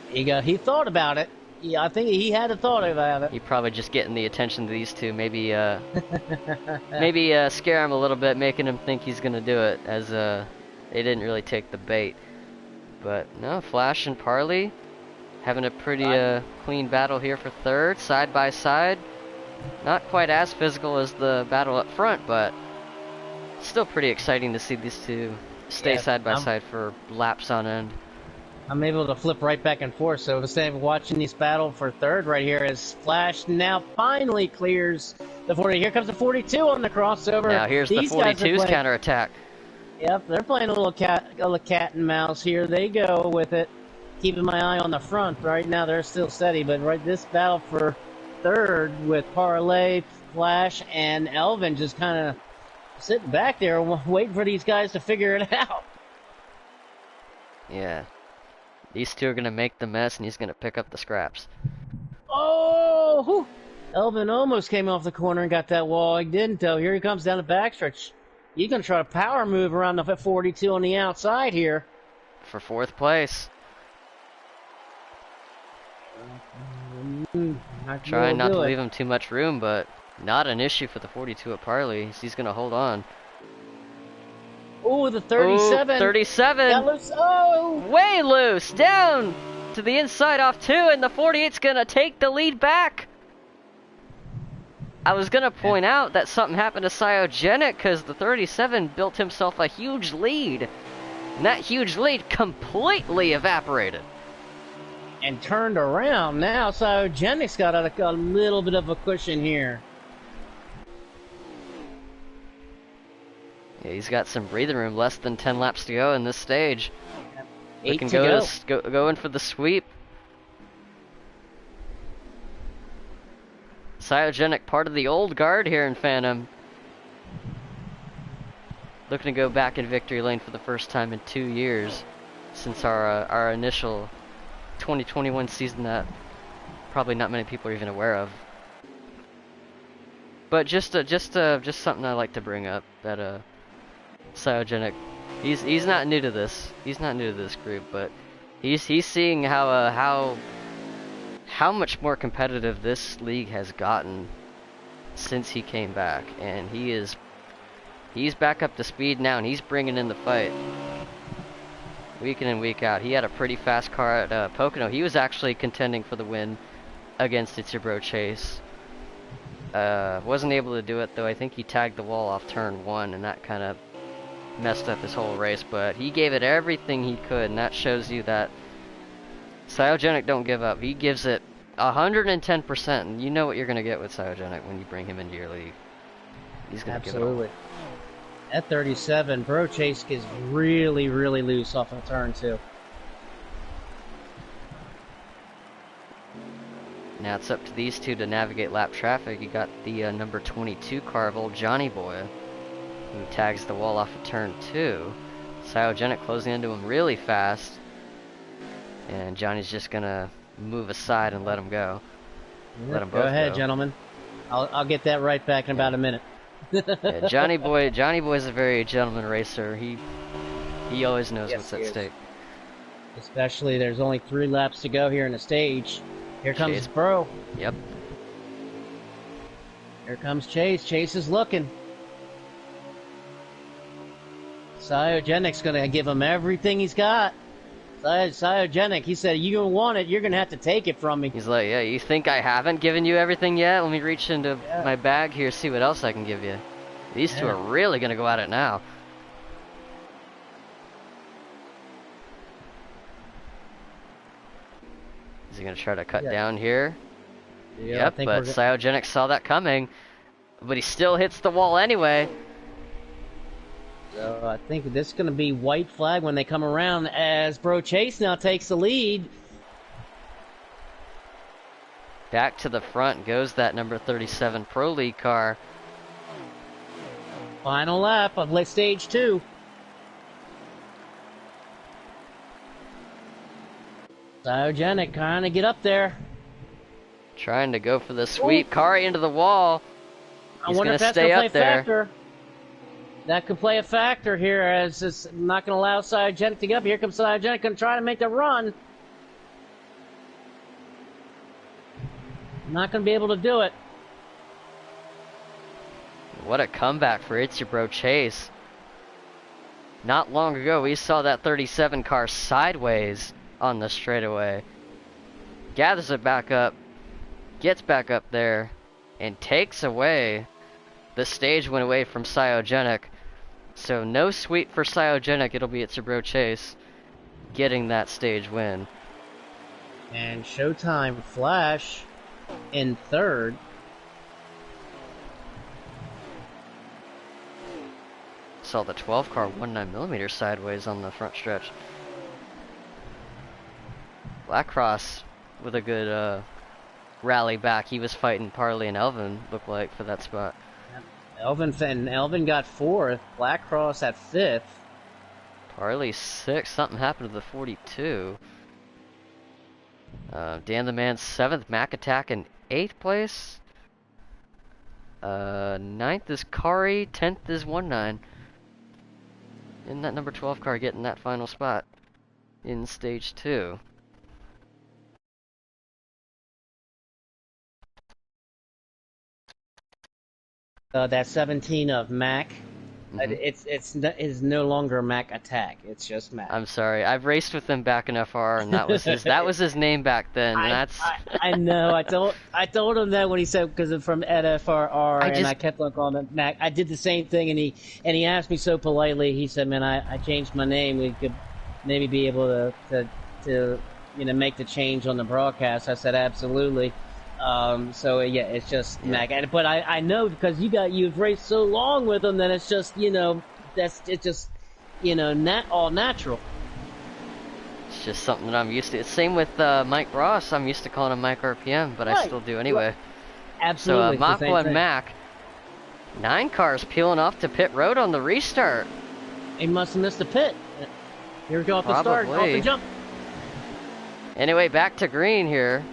He thought about it. Yeah, I think he had a thought about it. He probably just getting the attention of these two. Maybe maybe scare him a little bit, making him think he's gonna do it, as they didn't really take the bait. But no, Flash and Parley having a pretty clean battle here for third, side by side. Not quite as physical as the battle up front, but still pretty exciting to see these two stay side by side for laps on end. I'm able to flip right back and forth, so instead of watching this battle for third right here, as Flash now finally clears the 40. Here comes the 42 on the crossover. Now here's the 42's counterattack. Yep, they're playing a little cat and mouse here. They go with it. Keeping my eye on the front. Right now they're still steady, but right this battle for third with Parlay, Flash, and Elvin just kind of sitting back there waiting for these guys to figure it out. Yeah. These two are going to make the mess, and he's going to pick up the scraps. Oh! Whew. Elvin almost came off the corner and got that wall. He didn't, though. Here he comes down the backstretch. He's going to try to power move around the 42 on the outside here. For fourth place. Trying not to leave him too much room, but not an issue for the 42 at Parley. He's going to hold on. Oh, the 37. Ooh, 37. Got loose. Oh! Way loose. Down to the inside off 2, and the 48's going to take the lead back. I was going to point out that something happened to Cyogenic because the 37 built himself a huge lead. And that huge lead completely evaporated. And turned around. Now Cyogenic's got a little bit of a cushion here. Yeah, he's got some breathing room. Less than 10 laps to go in this stage. 8 Looking to go. going for the sweep. Cyogenic, part of the old guard here in Phantom. Looking to go back in victory lane for the first time in 2 years since our initial 2021 season that probably not many people are even aware of. But just something I like to bring up, that Cyogenic, he's not new to this. He's not new to this group, but he's seeing how much more competitive this league has gotten since he came back, and he's back up to speed now, and he's bringing in the fight week in and week out. He had a pretty fast car at Pocono. He was actually contending for the win against It's Your Bro Chase. Wasn't able to do it though. I think he tagged the wall off turn 1, and that kind of messed up his whole race, but he gave it everything he could, and that shows you that Cyogenic don't give up. He gives it 110%, and you know what you're going to get with Cyogenic when you bring him into your league. He's going to give it all. At 37, Bro Chase gets really, really loose off of turn 2. Now it's up to these two to navigate lap traffic. You got the number 22 car of old Johnny Boy, who tags the wall off of turn 2. Cyogenic closing into him really fast, and Johnny's just gonna move aside and let him go. Let them both go ahead, go. Gentlemen. I'll get that right back in about a minute. Yeah, Johnny Boy's a very gentleman racer. He always knows what's at stake. Especially there's only 3 laps to go here in the stage. Here comes Chase. Bro. Yep. Here comes Chase. Chase is looking. Cyogenic's gonna give him everything he's got. Cyogenic, he said, you don't want it, you're gonna have to take it from me. He's like, yeah, you think I haven't given you everything yet? Let me reach into my bag here, see what else I can give you. These two are really gonna go at it now. Is he gonna try to cut down here? Yeah, yep, but Cyogenic saw that coming, but he still hits the wall anyway. So I think this is going to be white flag when they come around, as Bro Chase now takes the lead. Back to the front goes that number 37 Pro League car. Final lap of stage 2. Cyogenic trying to get up there. Trying to go for the sweep. Car into the wall. He's going to stay up there. Factor. That could play a factor here, as it's not going to allow Cyogenic to get up. Here comes Cyogenic, going to try to make the run. Not going to be able to do it. What a comeback for It's Your Bro Chase. Not long ago, we saw that 37 car sideways on the straightaway. Gathers it back up, gets back up there, and takes away the stage win away from Cyogenic. So no sweep for Cyogenic. It'll be It's Your Bro Chase getting that stage win. And Showtime Flash in third. Saw the 12 car 19mm sideways on the front stretch. Blackcross with a good rally back. He was fighting Parley and Elvin, looked like, for that spot. Elvin got 4th. Blackcross at 5th. Parley 6th. Something happened to the 42. Dan the Man 7th. Mac Attack in 8th place. 9th is Kari. 10th is 19. In that number 12 car getting that final spot in stage 2. That 17 of Mac. Mm-hmm. It's no longer Mac Attack. It's just Mac. I'm sorry. I've raced with him back in FR, and that was his name back then. And I know. I told him that when he said, because from at FRR, and I kept on calling him Mac. I did the same thing, and he asked me so politely. He said, "Man, I changed my name. We could maybe be able to make the change on the broadcast." I said, "Absolutely." So yeah, it's just Mac. But I know, because you've raced so long with him that it's just, that's it's just, all natural. It's just something that I'm used to. Same with Mike Ross. I'm used to calling him Mike RPM, but I Right. still do Right. anyway. So Absolutely, it's the Mach same 1 thing. Mac, 9 cars peeling off to pit road on the restart. He must have missed the pit. Here we go off the start, off the Probably. jump. Anyway, back to green here.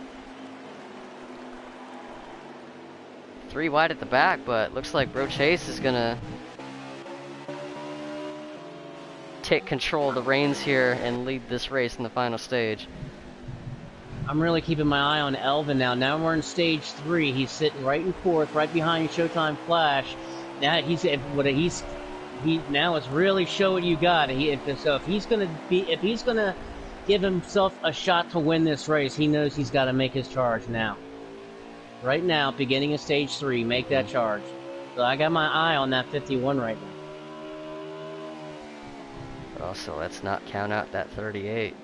3 wide at the back, but looks like Bro Chase is gonna take control of the reins here and lead this race in the final stage. I'm really keeping my eye on Elvin now. Now we're in stage 3. He's sitting right in fourth, right behind Showtime Flash. Now he now it's really show what you got. If he's gonna give himself a shot to win this race, he knows he's got to make his charge now. Right now, beginning of stage 3, make that charge. So I got my eye on that 51 right now. But also, let's not count out that 38,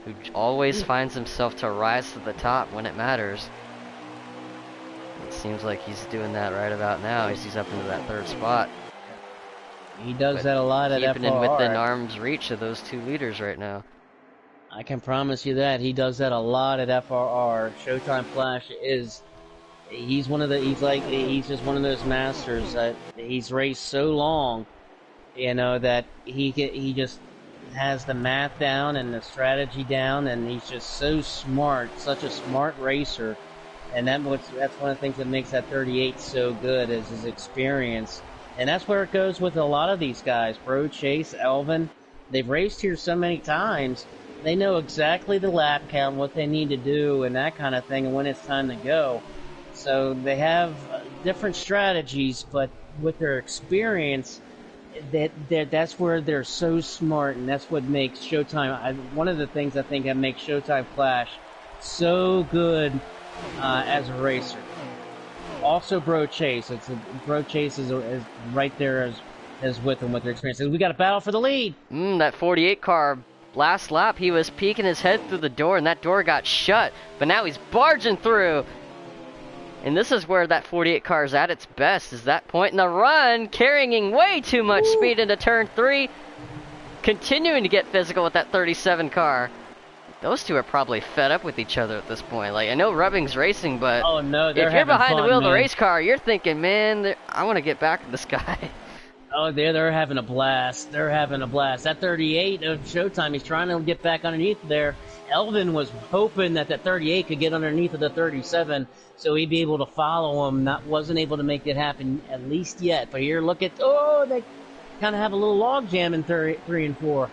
who always finds himself to rise to the top when it matters. It seems like he's doing that right about now as he's up into that 3rd spot. He does that a lot at FRR. Keeping in within arm's reach of those 2 leaders right now. I can promise you that. He does that a lot at FRR. Showtime Flash he's just one of those masters that he's raced so long, that he just has the math down and the strategy down, and he's just so smart, such a smart racer. And that's one of the things that makes that 38 so good, is his experience. And that's where it goes with a lot of these guys. Bro Chase, Elvin, they've raced here so many times. They know exactly the lap count, what they need to do, and that kind of thing, and when it's time to go. So they have different strategies, but with their experience, that's where they're so smart, and that's what makes Showtime. One of the things I think that makes Showtime Flash so good as a racer. Also, Bro Chase. Bro Chase is right there as with him with their experience. We got a battle for the lead. That 48 car. Last lap, he was peeking his head through the door, and that door got shut. But now he's barging through. And this is where that 48 car is at its best, is that point in the run, carrying way too much speed into turn 3, continuing to get physical with that 37 car. Those two are probably fed up with each other at this point. Like, I know Rubbing's racing, but oh, no, if you're behind the wheel of the man. race car, you're thinking, man, I want to get back at this guy. Oh, they're having a blast. They're having a blast. That 38 of Showtime, he's trying to get back underneath there. Elvin was hoping that 38 could get underneath of the 37, so he'd be able to follow him. Wasn't able to make it happen, at least yet. But here, look at, they kind of have a little log jam in 3 and 4.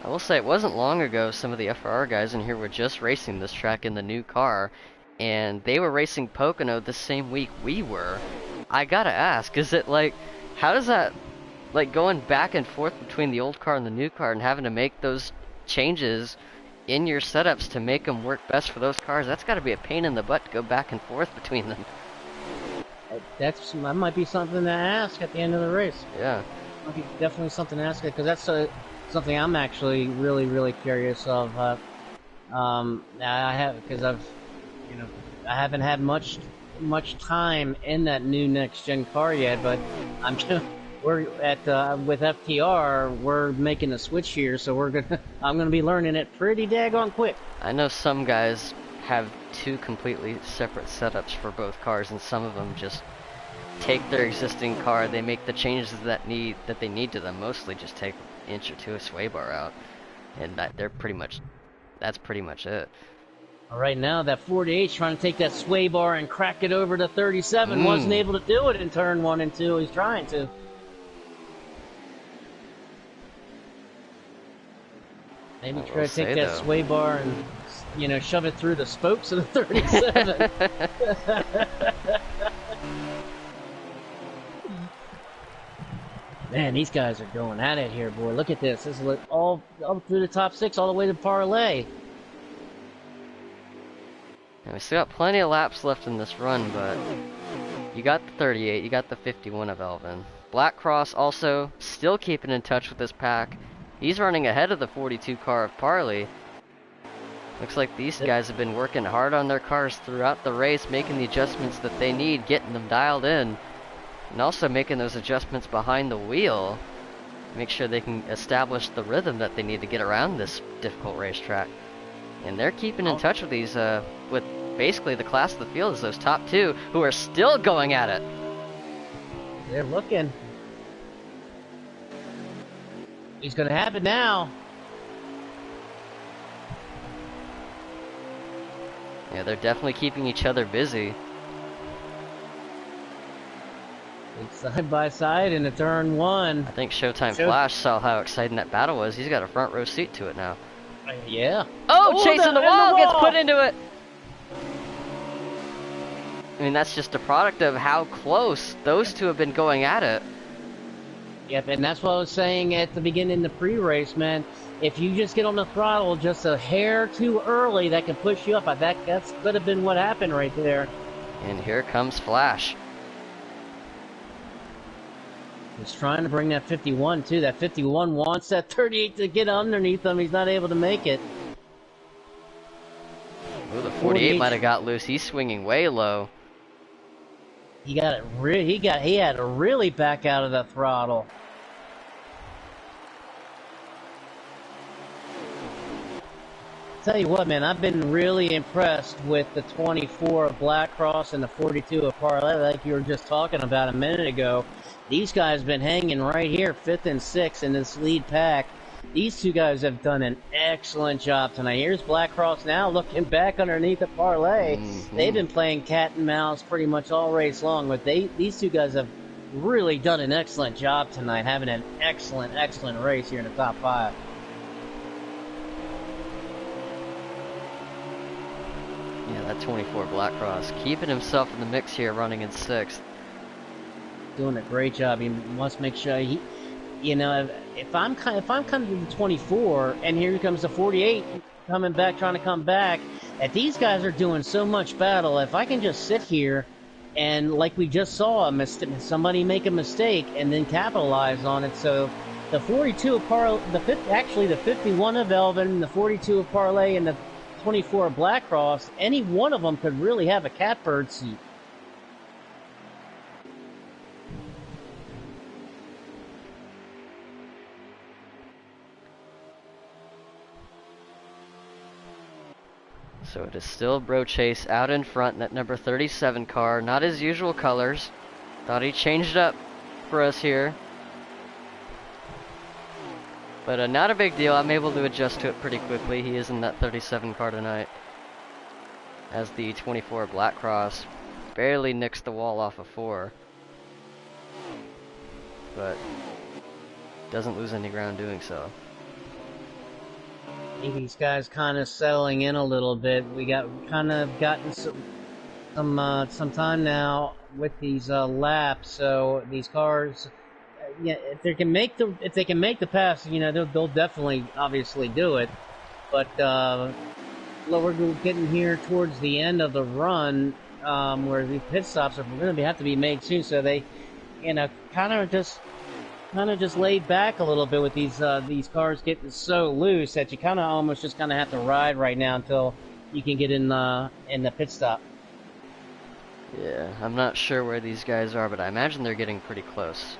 I will say, it wasn't long ago some of the FRR guys in here were just racing this track in the new car, and they were racing Pocono the same week we were. I gotta ask, is it like, how does that, like, going back and forth between the old car and the new car and having to make those changes in your setups to make them work best for those cars, that's gotta be a pain in the butt to go back and forth between them. That might be something to ask at the end of the race. Yeah. Might be definitely something to ask, because that's something I'm actually really, really curious of. I haven't had much time in that new next gen car yet, but we're at with FTR, we're making a switch here, so I'm gonna be learning it pretty daggone quick. I know some guys have 2 completely separate setups for both cars, and some of them just take their existing car, they make the changes that they need to them, mostly just take an inch or 2 of sway bar out, and that's pretty much it. All right, now that 48's trying to take that sway bar and crack it over to 37. Wasn't able to do it in turn 1 and 2. He's trying to. Maybe try to take that sway bar and, shove it through the spokes of the 37. Man, these guys are going at it here, boy. Look at this. This is all through the top 6, all the way to parlay. And we still got plenty of laps left in this run, but you got the 38, you got the 51 of Elvin. Black Cross also still keeping in touch with this pack. He's running ahead of the 42 car of Parley. Looks like these guys have been working hard on their cars throughout the race, making the adjustments that they need, getting them dialed in, and also making those adjustments behind the wheel. Make sure they can establish the rhythm that they need to get around this difficult racetrack. And they're keeping in touch with these, with basically the class of the field is those top two who are still going at it. They're looking. It's going to happen now. Yeah, they're definitely keeping each other busy. Side by side into turn one. I think Showtime Flash saw how exciting that battle was. He's got a front row seat to it now. Yeah. Oh, chasing the wall, gets put into it. I mean, that's just a product of how close those two have been going at it. Yep, and that's what I was saying at the beginning of the pre-race, man. If you just get on the throttle just a hair too early, that can push you up. I think that's could have been what happened right there. And here comes Flash. He's trying to bring that 51 too. That 51 wants that 38 to get underneath him. He's not able to make it. Ooh, the 48 might have got loose. He's swinging way low. He got it. He had to really back out of the throttle. Tell you what, man, I've been really impressed with the 24 of Black Cross and the 42 of Parlay, like you were just talking about a minute ago. These guys have been hanging right here, 5th and 6th in this lead pack. These two guys have done an excellent job tonight. Here's Black Cross now looking back underneath the Parlay. They've been playing cat and mouse pretty much all race long, but these two guys have really done an excellent job tonight, having an excellent, excellent race here in the top 5. Yeah, that 24 Black Cross keeping himself in the mix here, running in 6th. Doing a great job. He must make sure he, you know, if I'm coming to the 24 and here comes the 48 coming back, trying to come back, if these guys are doing so much battle, if I can just sit here and like we just saw somebody make a mistake and then capitalize on it. So the 42 of actually the 51 of Elvin, the 42 of Parlay, and the 24 of Black Cross, any one of them could really have a catbird seat. So it is still Bro Chase out in front in that number 37 car. Not his usual colors. Thought he changed up for us here. But not a big deal. I'm able to adjust to it pretty quickly. He is in that 37 car tonight. As the 24 Black Cross barely nicks the wall off of 4. But doesn't lose any ground doing so. I think these guys kind of settling in a little bit. We gotten some time now with these laps. So these cars, yeah, if they can make the pass, you know, they'll definitely obviously do it. But we're getting here towards the end of the run, where these pit stops are going to have to be made soon. So they, you know, kind of just laid back a little bit with these cars getting so loose that you kind of almost just have to ride right now until you can get in the pit stop. Yeah, I'm not sure where these guys are, but I imagine they're getting pretty close.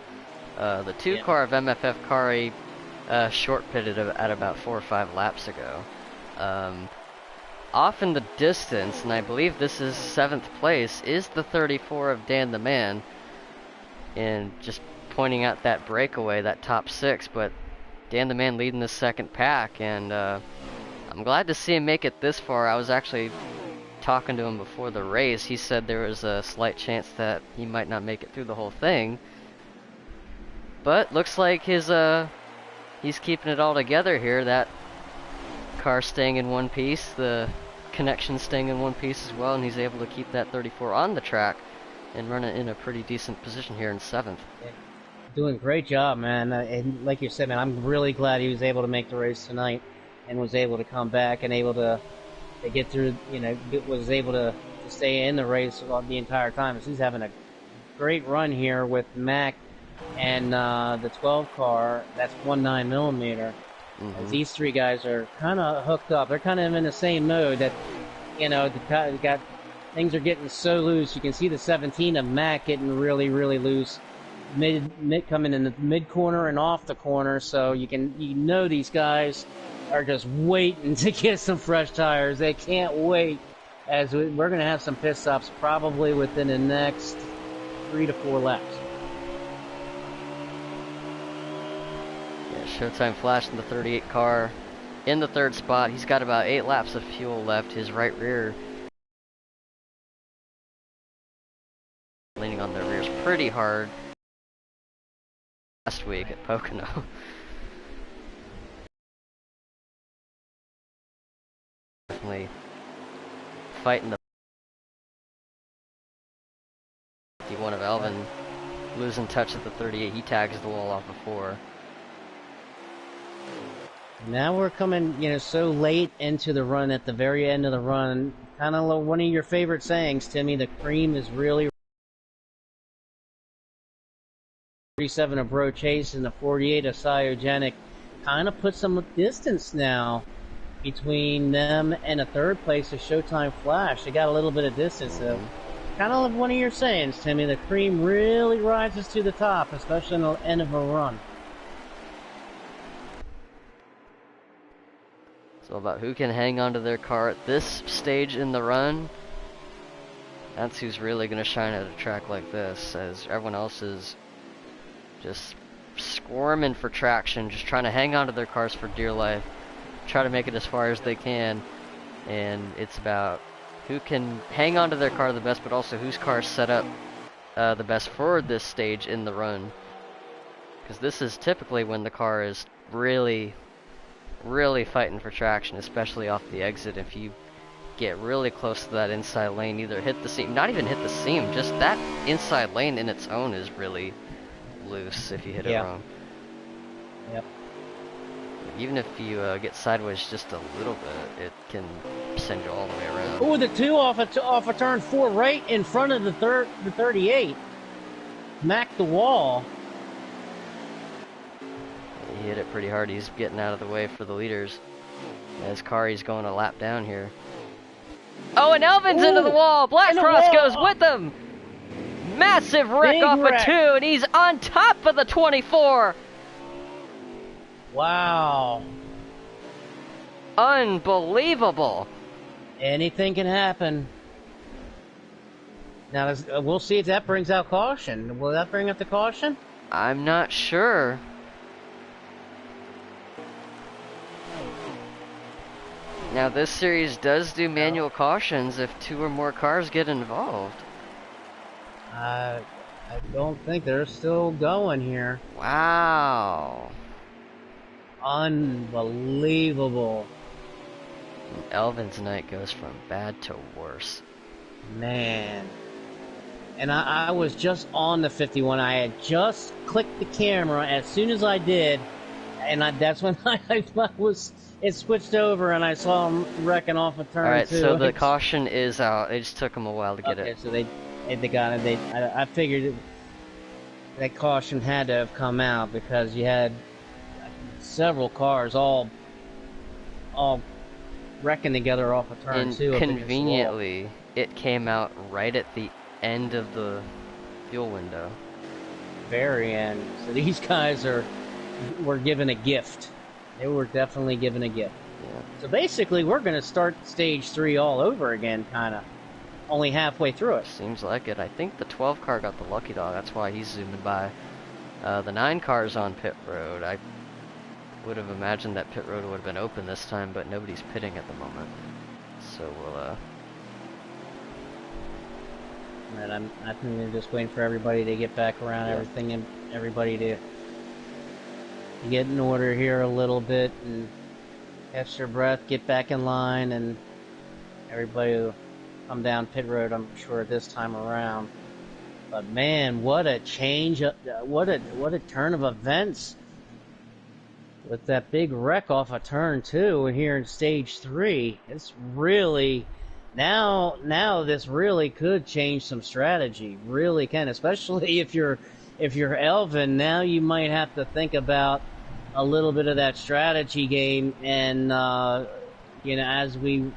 The 2 car of MFF Kari short pitted at about 4 or 5 laps ago. Off in the distance, and I believe this is 7th place, is the 34 of Dan the Man. And just pointing out that breakaway, that top 6, but Dan the Man leading the 2nd pack, and I'm glad to see him make it this far. I was actually talking to him before the race. He said there was a slight chance that he might not make it through the whole thing, but looks like he's keeping it all together here. That car staying in one piece, the connection staying in one piece as well, and he's able to keep that 34 on the track and run it in a pretty decent position here in 7th. Yeah. Doing a great job, man. And like you said, man, I'm really glad he was able to make the race tonight and was able to come back and able to get through, you know, was able to stay in the race the entire time. So he's having a great run here with Mac and the 12 car. That's 19mm. As Mm-hmm. these three guys are kind of hooked up. They're kind of in the same mode that, got things are getting so loose. You can see the 17 of Mac getting really, really loose. Mid coming in the mid corner and off the corner, so these guys are just waiting to get some fresh tires. They can't wait, as we're going to have some pit stops probably within the next 3 to 4 laps. Yeah, Showtime Flash in the 38 car in the third spot. He's got about 8 laps of fuel left. His right rear leaning on their rears pretty hard last week at Pocono. Definitely fighting the 51 of Elvin, losing touch at the 38. He tags the wall off of 4. Now we're coming, so late into the run, at the very end of the run. Kind of one of your favorite sayings, Timmy. The cream is really 37 of Bro Chase and the 48 of Cyogenic. Kind of put some distance now between them and a third place of Showtime Flash. They got a little bit of distance, though. Kind of like one of your sayings, Timmy. The cream really rises to the top, especially in the end of a run. So about who can hang onto their car at this stage in the run. That's who's really going to shine at a track like this, as everyone else is just squirming for traction, just trying to hang onto their cars for dear life, try to make it as far as they can. And it's about who can hang onto their car the best, but also whose car is set up the best for this stage in the run. Because this is typically when the car is really fighting for traction, especially off the exit. If you get really close to that inside lane, either hit the seam, not even hit the seam, just that inside lane in its own is really loose if you hit it wrong. Yep. Even if you get sideways just a little bit, it can send you all the way around. Oh, the 2 off of turn 4, right in front of the 38. Smacked the wall. He hit it pretty hard. He's getting out of the way for the leaders. As Kari's going a lap down here. Oh, and Elvin's into the wall. Black Cross goes with him. Massive wreck Big off wreck. of 2, and he's on top of the 24. Wow. Unbelievable. Anything can happen. Now, we'll see if that brings out caution. Will that bring up the caution? I'm not sure. Now, this series does do manual cautions if 2 or more cars get involved. I don't think they're still going here. Wow. Unbelievable. Elvin's night goes from bad to worse. Man. And I was just on the 51. I had just clicked the camera. As soon as I did, and that's when it switched over and I saw him wrecking off a turn. Alright, 2. so the caution is out. It just took them a while to get it. So they got it. I figured that caution had to have come out because you had several cars all wrecking together off a turn And 2. conveniently, it came out right at the end of the fuel window. Very end. So these guys were given a gift. They were definitely given a gift. Yeah. So basically, we're going to start stage 3 all over again, kind of. Only halfway through it. Seems like it. I think the 12 car got the lucky dog. That's why he's zooming by. The 9 car's on pit road. I would have imagined that pit road would have been open this time, but nobody's pitting at the moment. So we'll And I think they're just waiting for everybody to get back around, everything, and everybody to get in order here a little bit and catch their breath, get back in line, and everybody will come down pit road, I'm sure, this time around. But man, what a change! What a turn of events with that big wreck off of turn 2 here in stage 3. It's really now this really could change some strategy. Really can, especially if you're Elvin. Now you might have to think about a little bit of that strategy game, and as we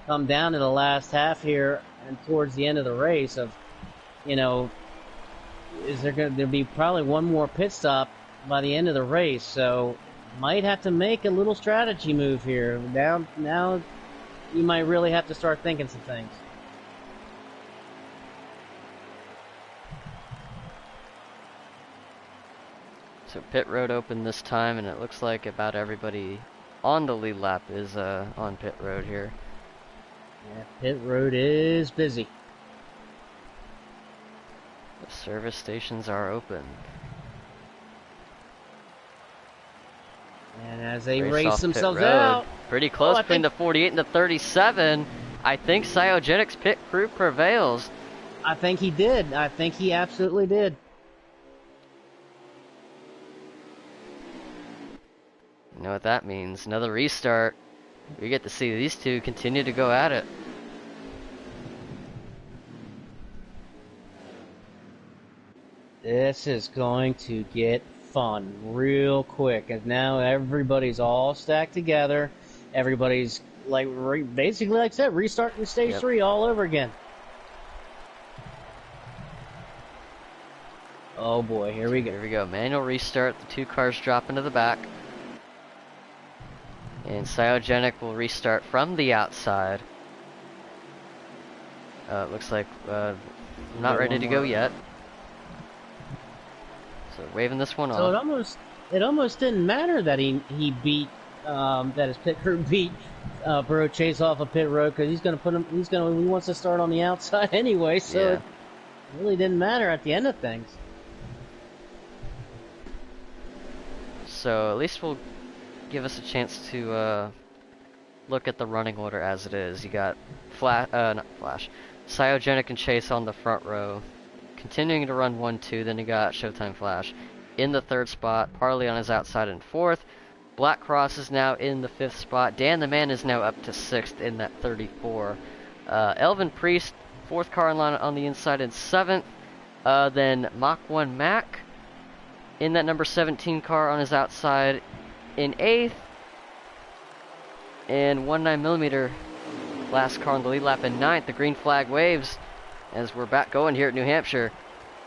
come down to the last half here and towards the end of the race, of you know, is there'll be probably one more pit stop by the end of the race, so might have to make a little strategy move here. Now you might really have to start thinking some things. So pit road open this time, and it looks like about everybody on the lead lap is on pit road here. Yeah, pit road is busy. The service stations are open. And as they Race race off themselves pit road. out, Pretty close between the 48 and the 37. I think Cyogenic's pit crew prevails. I think he did. I think he absolutely did. You know what that means? Another restart. We get to see these two continue to go at it. This is going to get fun real quick, and now everybody's all stacked together. Everybody's basically, like I said, restarting stage 3 all over again. Oh boy, here we go. Here we go. Manual restart. The two cars drop into the back. And Cyogenic will restart from the outside. It looks like not ready to go yet. So waving this one off. So it almost didn't matter that he beat that his pit crew beat Bro Chase off of pit road, because he wants to start on the outside anyway. So it really didn't matter at the end of things. So at least we'll give us a chance to look at the running order as it is. You got not Flash, Cyogenic and Chase on the front row, continuing to run 1-2. Then you got Showtime Flash in the 3rd spot, Parley on his outside in 4th. Black Cross is now in the 5th spot. Dan the Man is now up to 6th in that 34. Elvin Priest, 4th car in line on the inside in 7th. Then Mach 1 Mac in that number 17 car on his outside in 8th, and 19mm last car on the lead lap in 9th. The green flag waves as we're back going here at New Hampshire.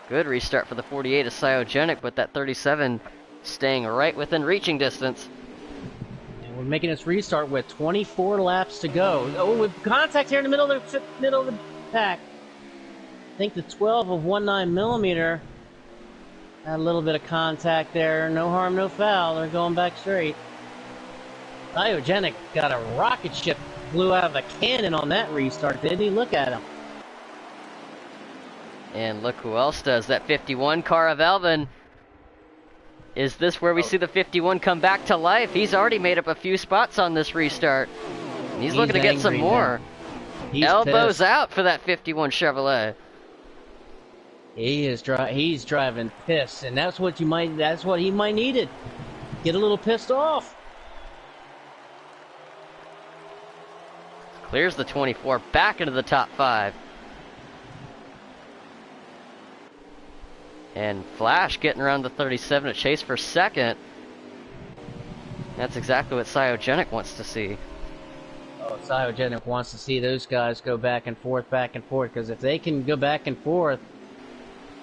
Good restart for the 48 of Cyogenic, but that 37 staying right within reaching distance. And we're making this restart with 24 laps to go. Oh, with contact here in the middle of the pack. I think the 12 of 19mm had a little bit of contact there. No harm, no foul. They're going back straight. Cyogenic got a rocket ship, flew out of a cannon on that restart, didn't he? Look at him. And look who else does. That 51 car of Elvin. Is this where we see the 51 come back to life? He's already made up a few spots on this restart. And he's looking to get some more. Elbows pissed out for that 51 Chevrolet. He's driving pissed, and that's what he might needed. Get a little pissed off. Clears the 24 back into the top 5. And Flash getting around the 37 to chase for 2nd. That's exactly what Cyogenic wants to see. Oh, Cyogenic wants to see those guys go back and forth, because if they can go back and forth,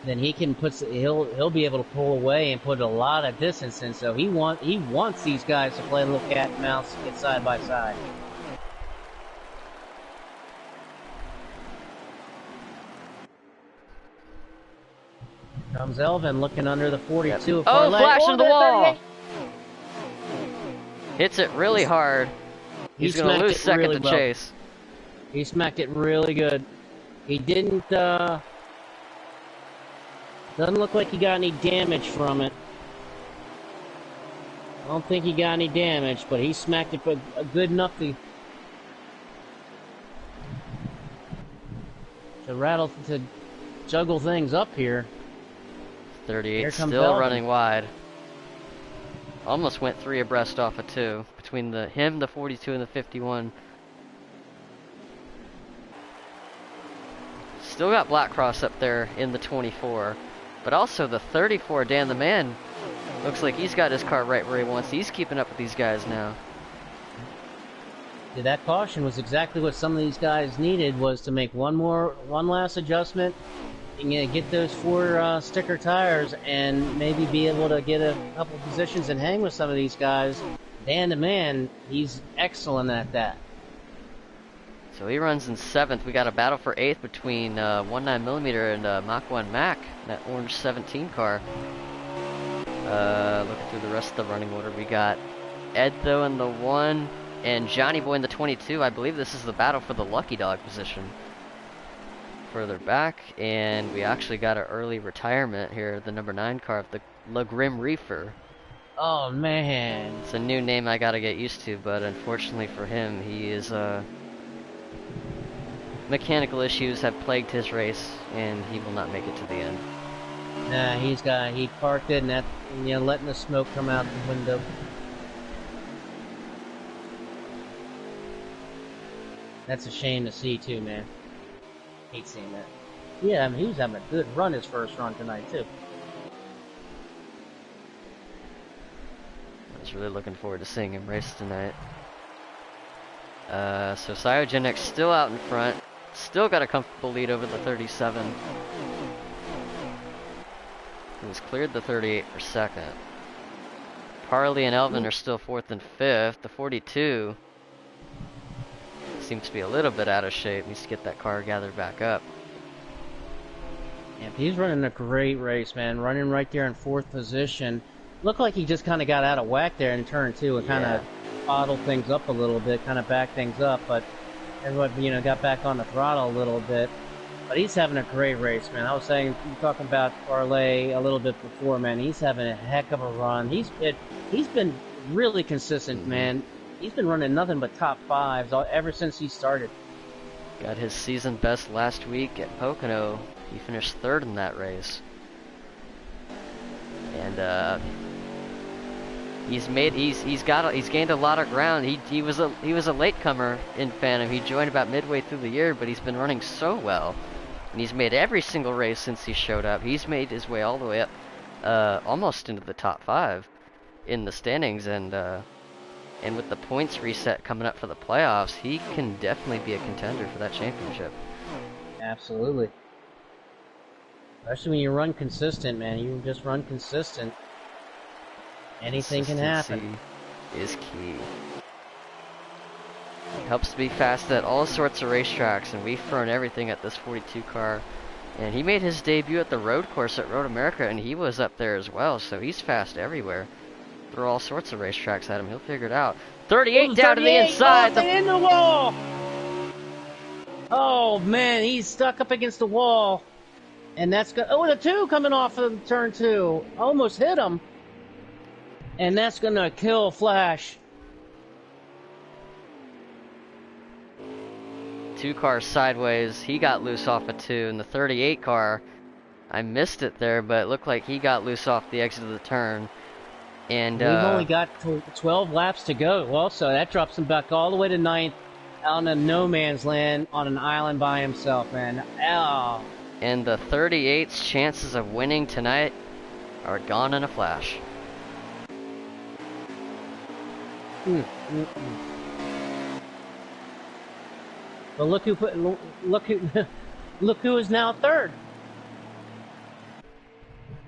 then he'll be able to pull away and put a lot of distance in. So he wants these guys to play a little cat and mouse, get side by side. Comes Elvin looking under the 42. Yep. Oh, flash into the wall! Hits it really hard. He's going to lose 2nd really to Chase. He smacked it really good. He didn't, doesn't look like he got any damage from it. I don't think he got any damage, but he smacked it good enough to juggle things up here. 38 still running wide. Almost went 3 abreast off of 2 between him, the 42, and the 51. Still got Black Cross up there in the 24, but also the 34, Dan the Man, Looks like he's got his car right where he wants. He's keeping up with these guys now. Yeah, that caution was exactly what some of these guys needed, was to make one last adjustment and get those 4 sticker tires and maybe be able to get a couple positions and hang with some of these guys. Dan the man, he's excellent at that. So he runs in 7th. We got a battle for 8th between 19mm and Mach 1 Mac, that orange 17 car. Looking through the rest of the running order, we got Ed though in the 1 and Johnny Boy in the 22. I believe this is the battle for the Lucky Dog position. Further back, and we actually got an early retirement here, the number 9 car, the Le Grim Reefer. Oh man, it's a new name I gotta get used to, but unfortunately for him, he is mechanical issues have plagued his race, and he will not make it to the end. Nah, he parked it, and that, letting the smoke come out the window. That's a shame to see too, man. Hate seeing that. Yeah, I mean, he was having a good run his first run tonight too. I was really looking forward to seeing him race tonight. So Cyogenic's still out in front. Still got a comfortable lead over the 37. He was cleared the 38 for 2nd. Harley and Elvin are still 4th and 5th. The 42 seems to be a little bit out of shape. Needs to get that car gathered back up. Yeah, he's running a great race, man. Running right there in 4th position. Looked like he just kind of got out of whack there in turn 2 and kind of bottled things up a little bit, kind of backed things up, but everybody, got back on the throttle a little bit. But he's having a great race, man. I was saying, talking about Parlay a little bit before, man. He's having a heck of a run. He's been really consistent, man. He's been running nothing but top 5s ever since he started. Got his season best last week at Pocono. He finished 3rd in that race. And he's gained a lot of ground. He was a latecomer in Phantom. He joined about midway through the year, but he's been running so well. And he's made every single race since he showed up. He's made his way all the way up, almost into the top 5 in the standings, and with the points reset coming up for the playoffs, he can definitely be a contender for that championship. Absolutely. Especially when you run consistent, man. You just run consistent. Anything can happen. Is key. Helps to be fast at all sorts of racetracks, and we've thrown everything at this 42 car. And he made his debut at the road course at Road America, and he was up there as well, so he's fast everywhere. Throw all sorts of racetracks at him, he'll figure it out. 38 down to the inside. In the wall! Oh man, he's stuck up against the wall. And that's good. Oh, the 2 coming off of turn 2. Almost hit him. And that's gonna kill Flash. 2 cars sideways. He got loose off a 2. And the 38 car, I missed it there, but it looked like he got loose off the exit of the turn. And we've only got 12 laps to go. Also, that drops him back all the way to 9th, out in no man's land on an island by himself, man. Oh. And the 38's chances of winning tonight are gone in a flash. But look who look who is now 3rd.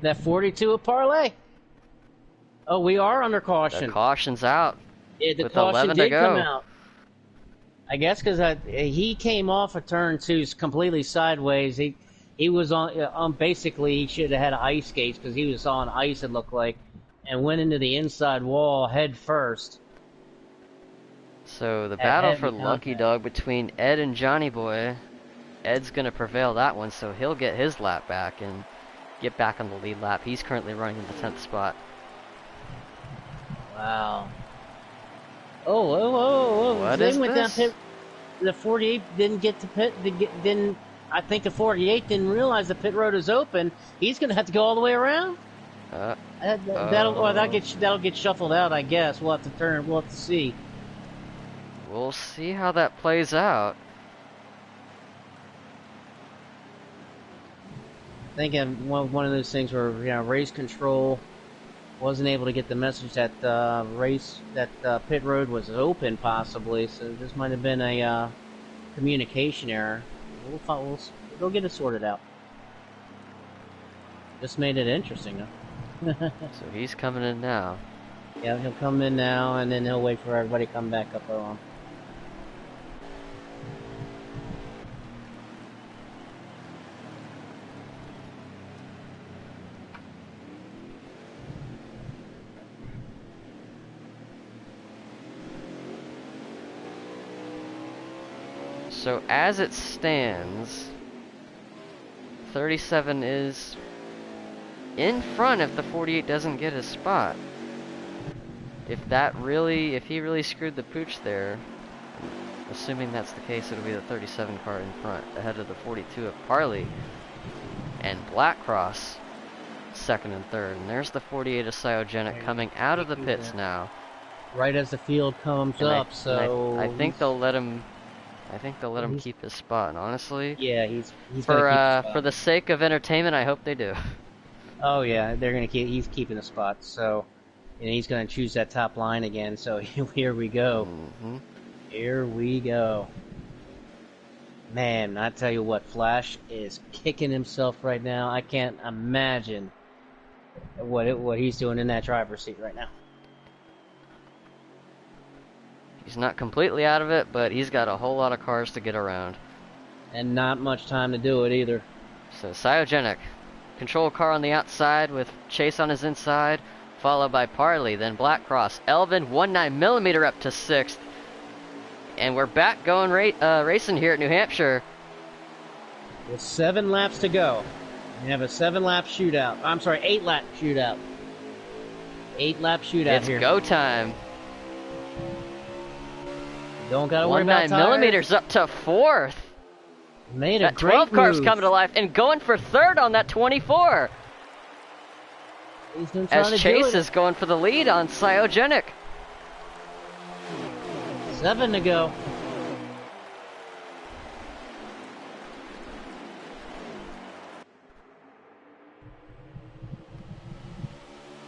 That 42 of Parlay. Oh, we are under caution. The caution's out. Yeah, the with caution 11 did to go. come out. I guess because he came off of turn 2 completely sideways. He was on basically he should have had ice skates because he was on ice, it looked like, and went into the inside wall head first. So the battle for Lucky Dog between Ed and Johnny Boy. Ed's gonna prevail that one, so he'll get his lap back and get back on the lead lap. He's currently running in the 10th spot. Wow. Oh. What is this? Down the 48 didn't get to pit. I think the 48 didn't realize the pit road is open. He's going to have to go all the way around. That'll get shuffled out, I guess. We'll have to turn. We'll have to see. We'll see how that plays out. I think one of those things where race control Wasn't able to get the message that pit road was open, possibly. So this might have been a communication error. We'll get it sorted out. Just made it interesting, huh? So he's coming in now. Yeah, he'll come in now, and then he'll wait for everybody to come back up on. So as it stands, 37 is in front if the 48 doesn't get his spot. If he really screwed the pooch there, assuming that's the case, it'll be the 37 car in front, ahead of the 42 of Parley. And Blackcross, second and third. And there's the 48 of Cyogenic coming out of the pits now. Right as the field comes up, I think they'll let him. I think they'll let him keep his spot. And honestly, yeah, he's for the sake of entertainment, I hope they do. Oh yeah, he's keeping the spot. So, and he's gonna choose that top line again. So here we go. Mm-hmm. Here we go. Man, I tell you what, Flash is kicking himself right now. I can't imagine what he's doing in that driver's seat right now. He's not completely out of it, but he's got a whole lot of cars to get around. And not much time to do it either. So Cyogenic, control car on the outside with Chase on his inside, followed by Parley, then Blackcross. Elvin, 19mm up to 6th. And we're back going racing here at New Hampshire. With 7 laps to go. We have a 7-lap shootout. I'm sorry, 8-lap shootout. 8-lap shootout here. It's go time. Don't gotta worry about 19mm up to 4th. Made a that great 12 car's move. coming to life and going for 3rd on that 24. He's gonna try to Chase do it. is going for the lead on Cyogenic. 7 to go.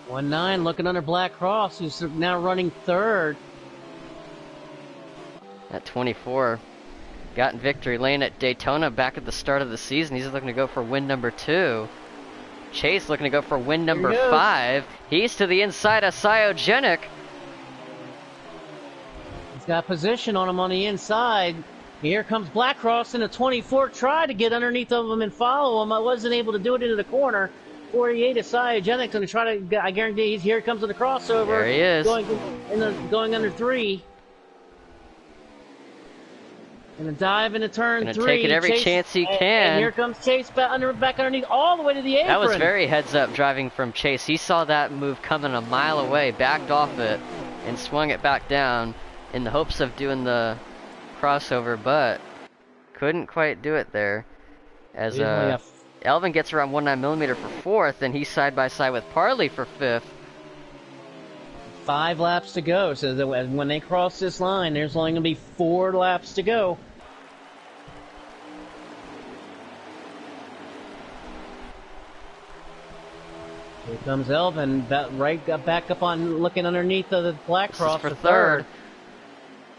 One 9 looking under Blackcross, who's now running 3rd. At 24, got in victory lane at Daytona back at the start of the season. He's looking to go for win number 2. Chase looking to go for win number 5. He's to the inside of Cyogenic. He's got position on him on the inside. Here comes Blackcross in a 24. Tried to get underneath of him and follow him. I wasn't able to do it into the corner. 48 is Cyogenic going to try to. I guarantee here it comes to the crossover. There he is. Going under 3. Gonna dive into turn 3. Gonna take it every chance he can. And here comes Chase back underneath, all the way to the apron. That was very heads up driving from Chase. He saw that move coming a mile away, backed off it, and swung it back down in the hopes of doing the crossover, but couldn't quite do it there. As Elvin gets around 19mm for 4th, and he's side by side with Parley for 5th. 5 laps to go, so that when they cross this line, there's only going to be 4 laps to go. Here comes Elvin, back up on looking underneath of the Blackcross for 3rd.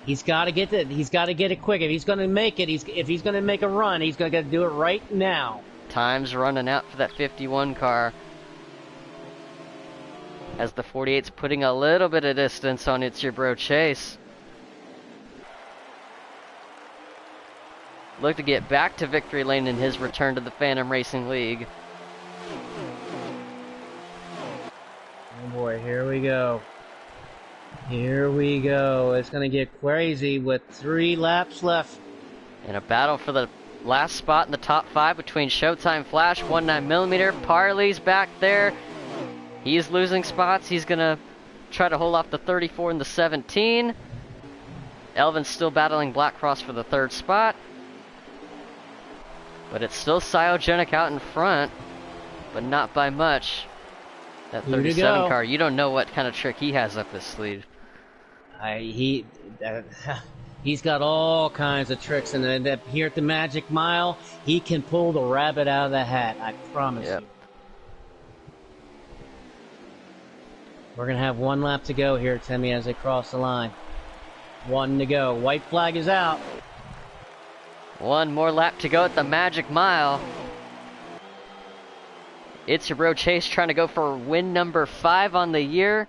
He's got to get it. He's got to get it quick. If he's going to make it, if he's going to make a run, he's going to do it right now. Time's running out for that 51 car. As the 48's putting a little bit of distance on It's Your Bro Chase. Look to get back to victory lane in his return to the Phantom Racing League. Oh boy, here we go. Here we go. It's going to get crazy with 3 laps left. In a battle for the last spot in the top 5 between Showtime Flash, 19mm. Parley's back there. He's losing spots. He's going to try to hold off the 34 and the 17. Elvin's still battling Blackcross for the 3rd spot. But it's still Cyogenic out in front, but not by much. That 37 car, you don't know what kind of trick he has up his sleeve. He's got all kinds of tricks, and here at the Magic Mile, he can pull the rabbit out of the hat. I promise you. We're going to have 1 lap to go here, Timmy, as they cross the line. 1 to go. White flag is out. 1 more lap to go at the Magic Mile. It's a road chase trying to go for win number 5 on the year.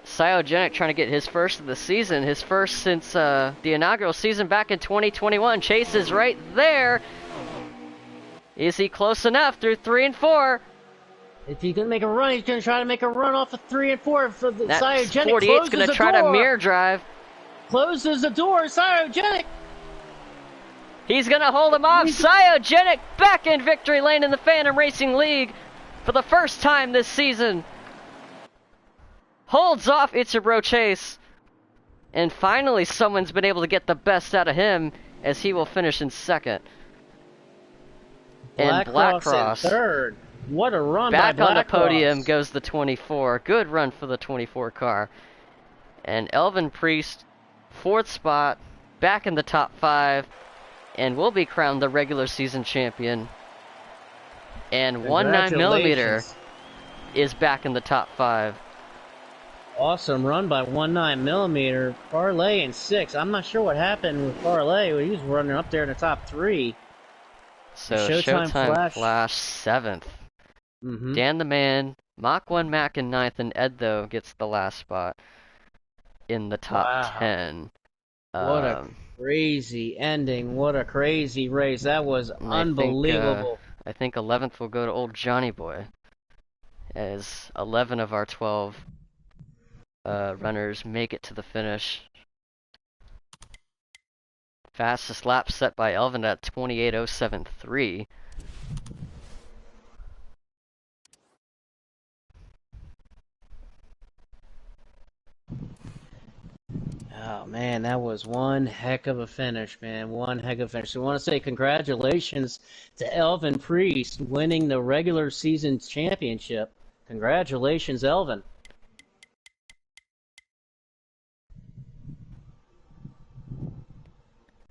Cyogenic trying to get his first of the season, his first since the inaugural season back in 2021. Chase is right there. Is he close enough through 3 and 4? If he's going to make a run, he's going to try to make a run off of 3 and 4 for the That Cyogenic. 48's going to try to mirror drive. Closes the door, Cyogenic. He's going to hold him off. Cyogenic back in victory lane in the Phantom Racing League for the first time this season. Holds off Ichiro Chase. And finally someone's been able to get the best out of him as he will finish in second. And Blackcross in third. What a run back by Blackcross. On the podium goes the 24. Good run for the 24 car. And Elvin Priest, 4th spot, back in the top 5, and will be crowned the regular season champion. And 19mm is back in the top 5. Awesome run by 19mm. Parlay in 6. I'm not sure what happened with Parlay. He was running up there in the top 3. So Showtime Flash 7th. Dan the Man, Mach 1 Mac in 9th, and Ed though gets the last spot in the top 10. What a crazy ending. What a crazy race. That was unbelievable. I think 11th will go to old Johnny Boy, as 11 of our 12 runners make it to the finish. Fastest lap set by Elvin at 28:07.3. Oh man, that was one heck of a finish, man. One heck of a finish. So I want to say congratulations to Elvin Priest winning the regular season championship. Congratulations, Elvin.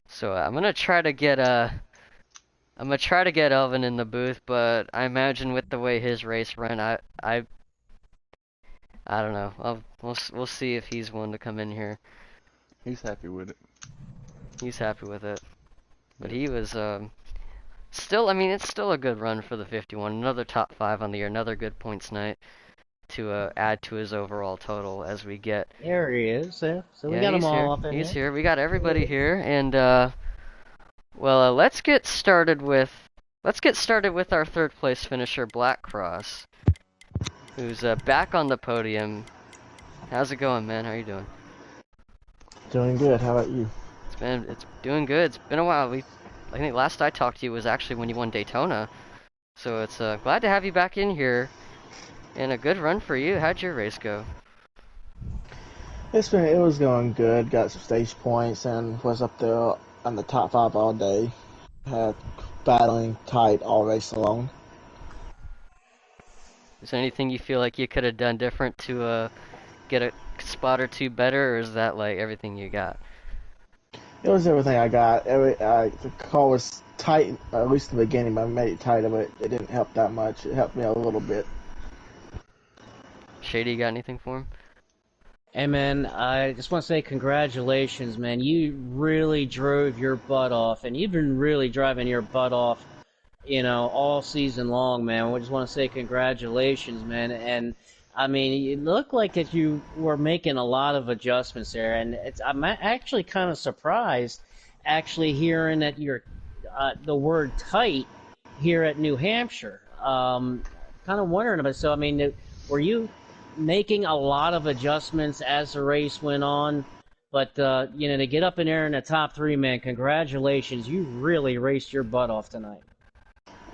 So I'm gonna try to get Elvin in the booth, but I imagine with the way his race ran, I don't know. We'll see if he's one to come in here. He's happy with it. He's happy with it. But he was still, I mean, it's still a good run for the 51. Another top 5 on the year, another good points night to add to his overall total as we get. There he is. So we yeah, got them all up in He's here. We got everybody here, and well, let's get started with our 3rd place finisher, Blackcross, who's back on the podium. How's it going, man? How you doing? Doing good. How about you? It's doing good. It's been a while. I think last I talked to you was actually when you won Daytona. So it's glad to have you back in here. And a good run for you. How'd your race go? It was going good. Got some stage points and was up there on the top 5 all day. Had battling tight all race long. Is there anything you feel like you could have done different to get a spot or 2 better, or is that like everything you got? It was everything I got. The car was tight, at least in the beginning, but I made it tighter, but it didn't help that much. It helped me a little bit. Shady, you got anything for him? Hey man, I just want to say congratulations, man. You really drove your butt off, and you've been really driving your butt off, all season long, man. We just want to say congratulations, man. And I mean, it looked like that you were making a lot of adjustments there, and I'm actually kind of surprised, hearing that you're the word tight here at New Hampshire. Kind of wondering about. So I mean, were you making a lot of adjustments as the race went on? But to get up in there in the top 3, man, congratulations! You really raced your butt off tonight.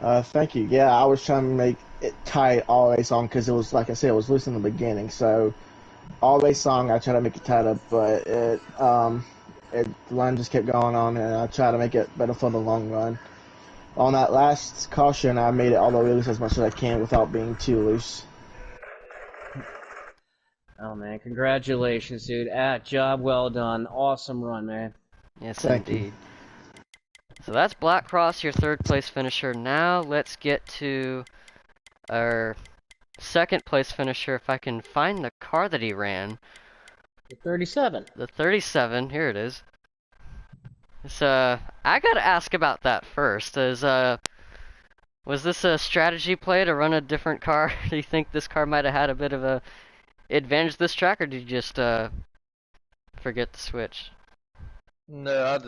Thank you. Yeah, I was trying to make it tight all race long because it was, like I said, it was loose in the beginning. So all race long, I tried to make it tighter, but the run just kept going on, and I tried to make it better for the long run. On that last caution, I made it all the way loose as much as I can without being too loose. Oh man, congratulations, dude! Job well done. Awesome run, man. Yes, Thank indeed. you. So that's Blackcross, your 3rd place finisher. Now let's get to our second place finisher, if I can find the car that he ran. The 37. The 37, here it is. So, I gotta ask about that first. Was this a strategy play to run a different car? Do you think this car might have had a bit of a advantage this track, or did you just forget to switch? No,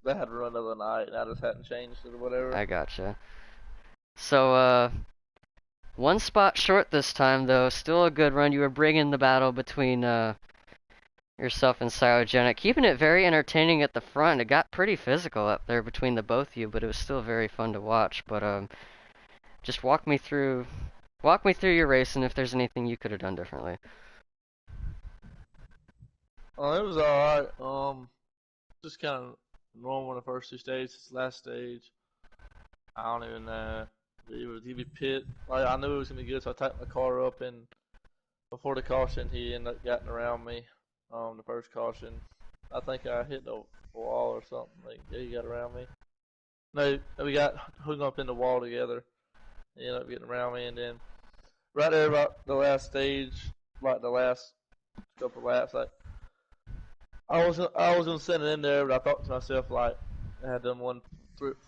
they had a run the other night and I just hadn't changed it or whatever. I gotcha. So, one spot short this time, though. Still a good run. You were bringing the battle between yourself and Cyogenic, keeping it very entertaining at the front. It got pretty physical up there between the both of you, but it was still very fun to watch. But just walk me through your race, and if there's anything you could have done differently. It was alright. Just kind of normal in the first two stages. Last stage, I don't even know. He be pit. Like I knew it was gonna be good, so I tightened my car up, and before the caution, he ended up getting around me. The first caution, I think I hit the wall or something. Like yeah, he got around me. No, we got hooked up in the wall together. He ended up getting around me, and then right there about the last stage, like the last couple laps, like I was gonna send it in there, but I thought to myself like I had done one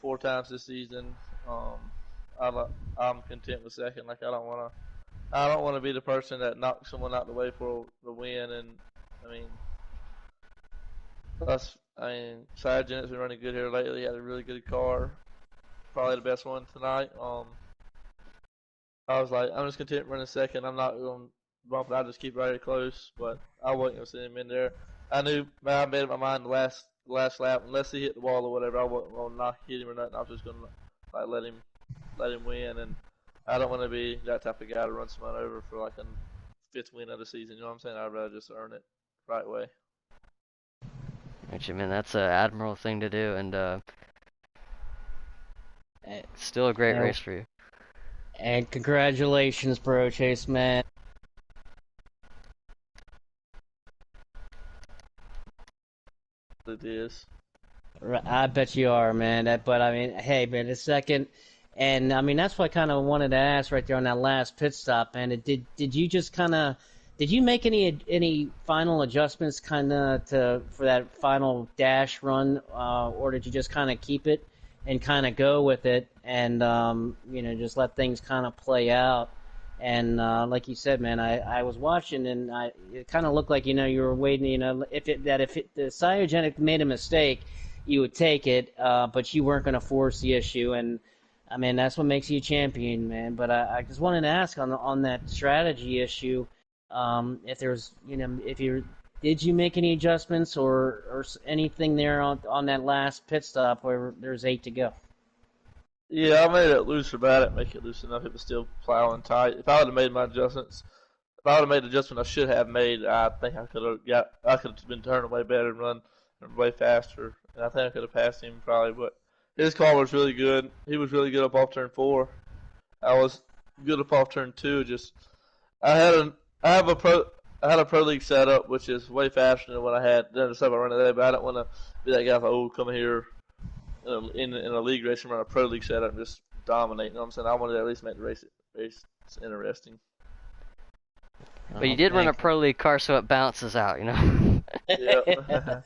4 times this season. Um, I'm content with second. Like I don't wanna be the person that knocks someone out the way for the win. And I mean, Cygenet's been running good here lately. He had a really good car, probably the best one tonight. I was like, I'm just content running second. I'm not gonna bump it. I just keep right close, but I wasn't gonna send him in there. I knew, man, I made up my mind the last lap. Unless he hit the wall or whatever, I wasn't gonna hit him or nothing. I was just gonna like let him win. And I don't want to be that type of guy to run someone over for like a fifth win of the season. You know what I'm saying? I'd rather just earn it right way. Actually, man, that's an admirable thing to do, and still a great And, race for you. and congratulations, bro, Chase, man. It is. I bet you are, man. But I mean, hey, man, the second, and I mean that's what I kind of wanted to ask right there on that last pit stop, man. Did you just kind of did you make any final adjustments kind of to for that final dash run, or did you just kind of keep it and kind of go with it and just let things kind of play out? And like you said, man, I was watching and it kind of looked like you were waiting, if the Cyogenic made a mistake, you would take it, but you weren't going to force the issue. And I mean, that's what makes you a champion, man. But I just wanted to ask on that strategy issue, if there's, if you did you make any adjustments or anything there on that last pit stop where there's 8 to go? Yeah, I made it looser, but I didn't make it loose enough. It was still plowing tight. If I would have made my adjustments, if I would have made the adjustment I should have made, I think I could have been turning way better and run way faster. And I think I could have passed him probably. But his car was really good. He was really good up off turn 4. I was good up off turn 2. Just I had a I have a pro I had a pro league setup which is way faster than what I had done the stuff I run today. But I don't want to be that guy like, oh, come here in a league race and run a pro league setup and just dominate. You know what I'm saying? I wanted to at least make the race interesting. But you Oh, did run a thank pro league car, so it balances out, you know. Yeah.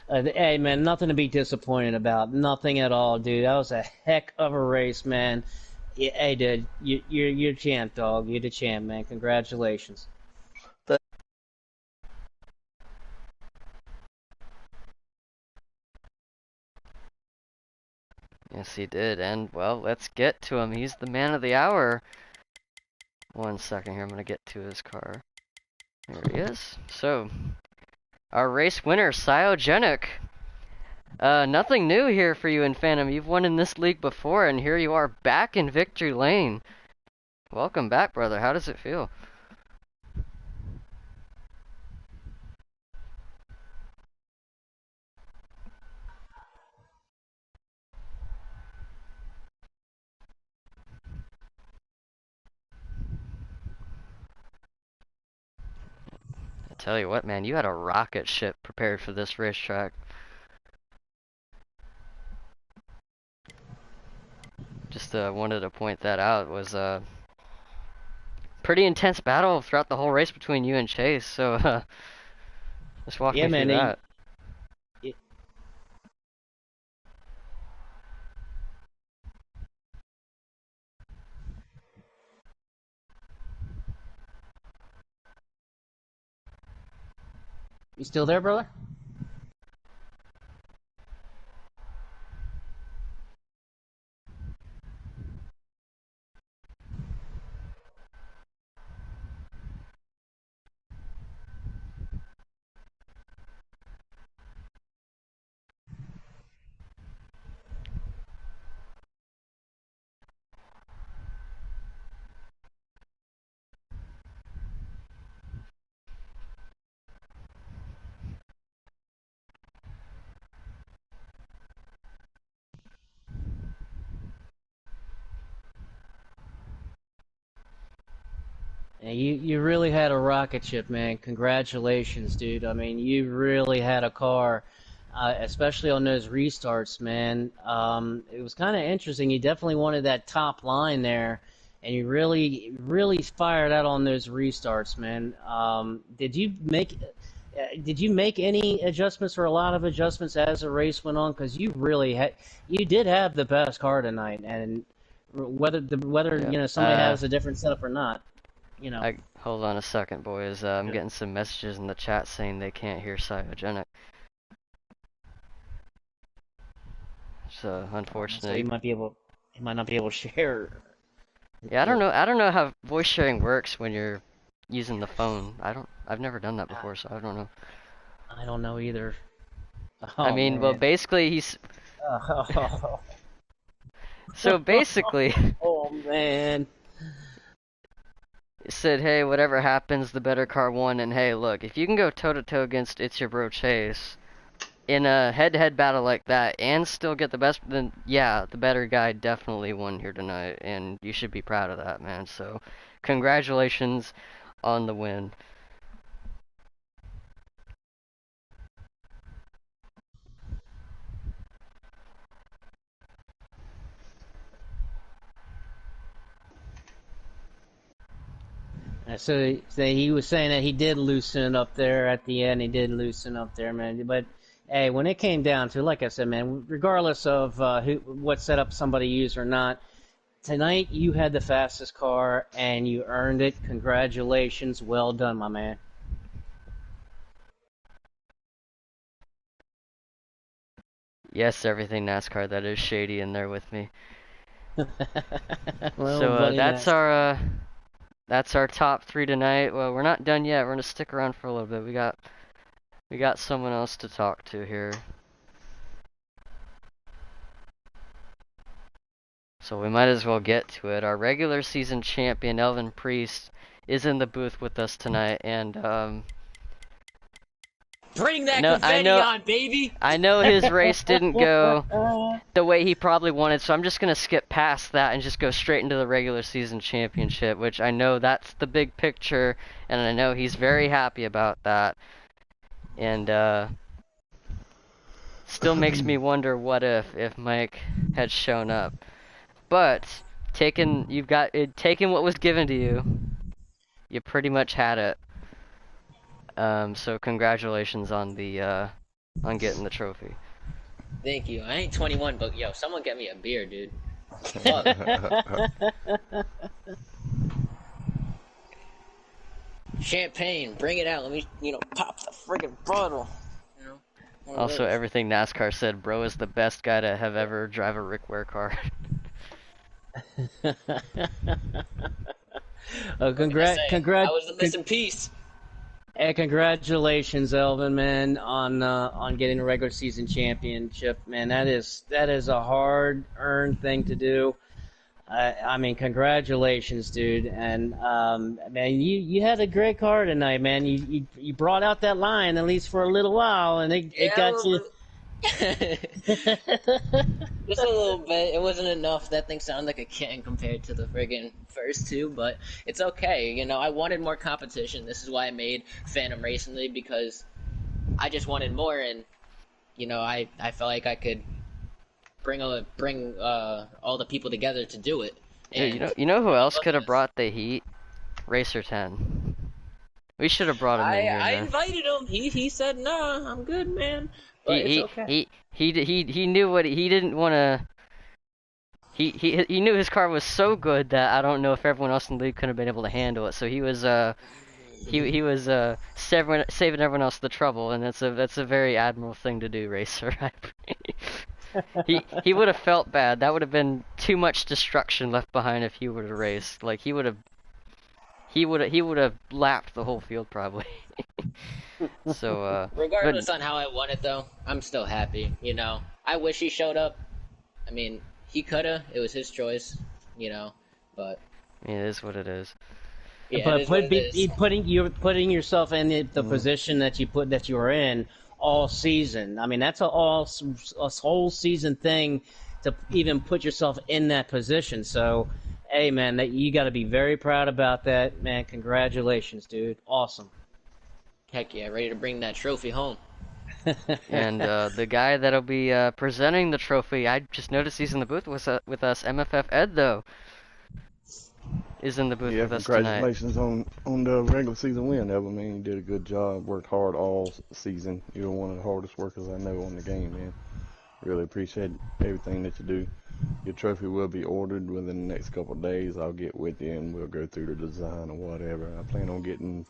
Hey man, nothing to be disappointed about. Nothing at all, dude. That was a heck of a race, man. Yeah, hey, dude, you're champ, dog. You're the champ, man. Congratulations. Yes, he did. And, well, let's get to him. He's the man of the hour. 1 second here. I'm going to get to his car. There he is. So, our race winner, Cyogenic. Nothing new here for you in Phantom. You've won in this league before, and here you are back in victory lane. Welcome back, brother. How does it feel? I tell you what, man, you had a rocket ship prepared for this racetrack. Just wanted to point that out. Was pretty intense battle throughout the whole race between you and Chase. So just walk Yeah, me through man. that. You still there, brother? Yeah, you really had a rocket ship, man. Congratulations, dude. I mean, you really had a car, especially on those restarts, man. It was kind of interesting. You definitely wanted that top line there, and you really fired out on those restarts, man. Did you make any adjustments or a lot of adjustments as the race went on? Because you did have the best car tonight, and whether Yeah. somebody has a different setup or not. You know. I hold on a second, boys. I'm getting some messages in the chat saying they can't hear Cyogenic. So So unfortunately, he might not be able to share. yeah, Yeah. I don't know how voice sharing works when you're using the phone. I've never done that I, before, so I don't know. I don't know either. I Oh mean, well, man. basically he's Oh, so basically oh man. said, hey, whatever happens, the better car won, and hey, look, if you can go toe to toe against It's Your Bro Chase in a head-to-head battle like that and still get the best, then yeah, the better guy definitely won here tonight, and you should be proud of that, man. So, congratulations on the win. So he was saying that he did loosen up there at the end. He did loosen up there, man. But hey, when it came down to, like I said, man, regardless of what setup somebody used or not, tonight you had the fastest car and you earned it. Congratulations, well done, my man. Yes, everything NASCAR that is shady in there with me. Well, So buddy, that's our top three tonight. Well, we're not done yet. We're gonna stick around for a little bit. We got someone else to talk to here. So we might as well get to it. Our regular season champion, Elvin Priest, is in the booth with us tonight, and bring I that know, I confetti know, on, baby. I know his race didn't go the way he probably wanted, so I'm just gonna skip past that and just go straight into the regular season championship, which I know that's the big picture, and I know he's very happy about that, and still makes me wonder what if Mike had shown up. But taking what was given to you. You pretty much had it. So congratulations on the on getting the trophy. Thank you. I ain't 21, but yo, someone get me a beer, dude. Fuck. Champagne, bring it out. Let me, pop the friggin' bottle. You know, one of Also, those. everything NASCAR said, bro is the best guy to have ever drive a Rick Ware car. What can I say? I Congrat, was the missing piece. Hey, congratulations, Elvin, man, on getting a regular season championship, man. That is a hard earned thing to do. I mean, congratulations, dude. And man, you had a great car tonight, man. You brought out that line at least for a little while, and it Yeah, a got little you. bit. Just a little bit. It wasn't enough. That thing sounded like a kitten compared to the friggin' first two, but it's okay. I wanted more competition. This is why I made Phantom Racing League, because I just wanted more, and I felt like I could bring all the people together to do it. Dude, And you know who all of else us could have just brought the heat? Racer 10. We should have brought him in here, I man. invited him. He said, "Nah, I'm good, man." But it's He okay. he knew what he didn't want to. He knew his car was so good that I don't know if everyone else in the league could have been able to handle it. So he was saving everyone else the trouble, and that's a very admirable thing to do, Racer. He would have felt bad. That would have been too much destruction left behind if he would have raced. Like he would have lapped the whole field probably. So Regardless on how I won it, though, I'm still happy. You know, I wish he showed up. I mean, he coulda. It was his choice. You know, but it is what it is. yeah, But it is what it is. you're putting yourself in the position that you were in all season. I mean, that's a whole season thing to even put yourself in that position. So, hey, man, you got to be very proud about that, man. Congratulations, dude. Awesome. Heck yeah, ready to bring that trophy home. And the guy that'll be presenting the trophy, I just noticed he's in the booth with us. MFF Ed though is in the booth Yeah, with us tonight. congratulations on the regular season win, Evan. Man, you did a good job. Worked hard all season. You're one of the hardest workers I know on the game, man. Really appreciate everything that you do. Your trophy will be ordered within the next couple of days. I'll get with you and we'll go through the design or whatever. I plan on getting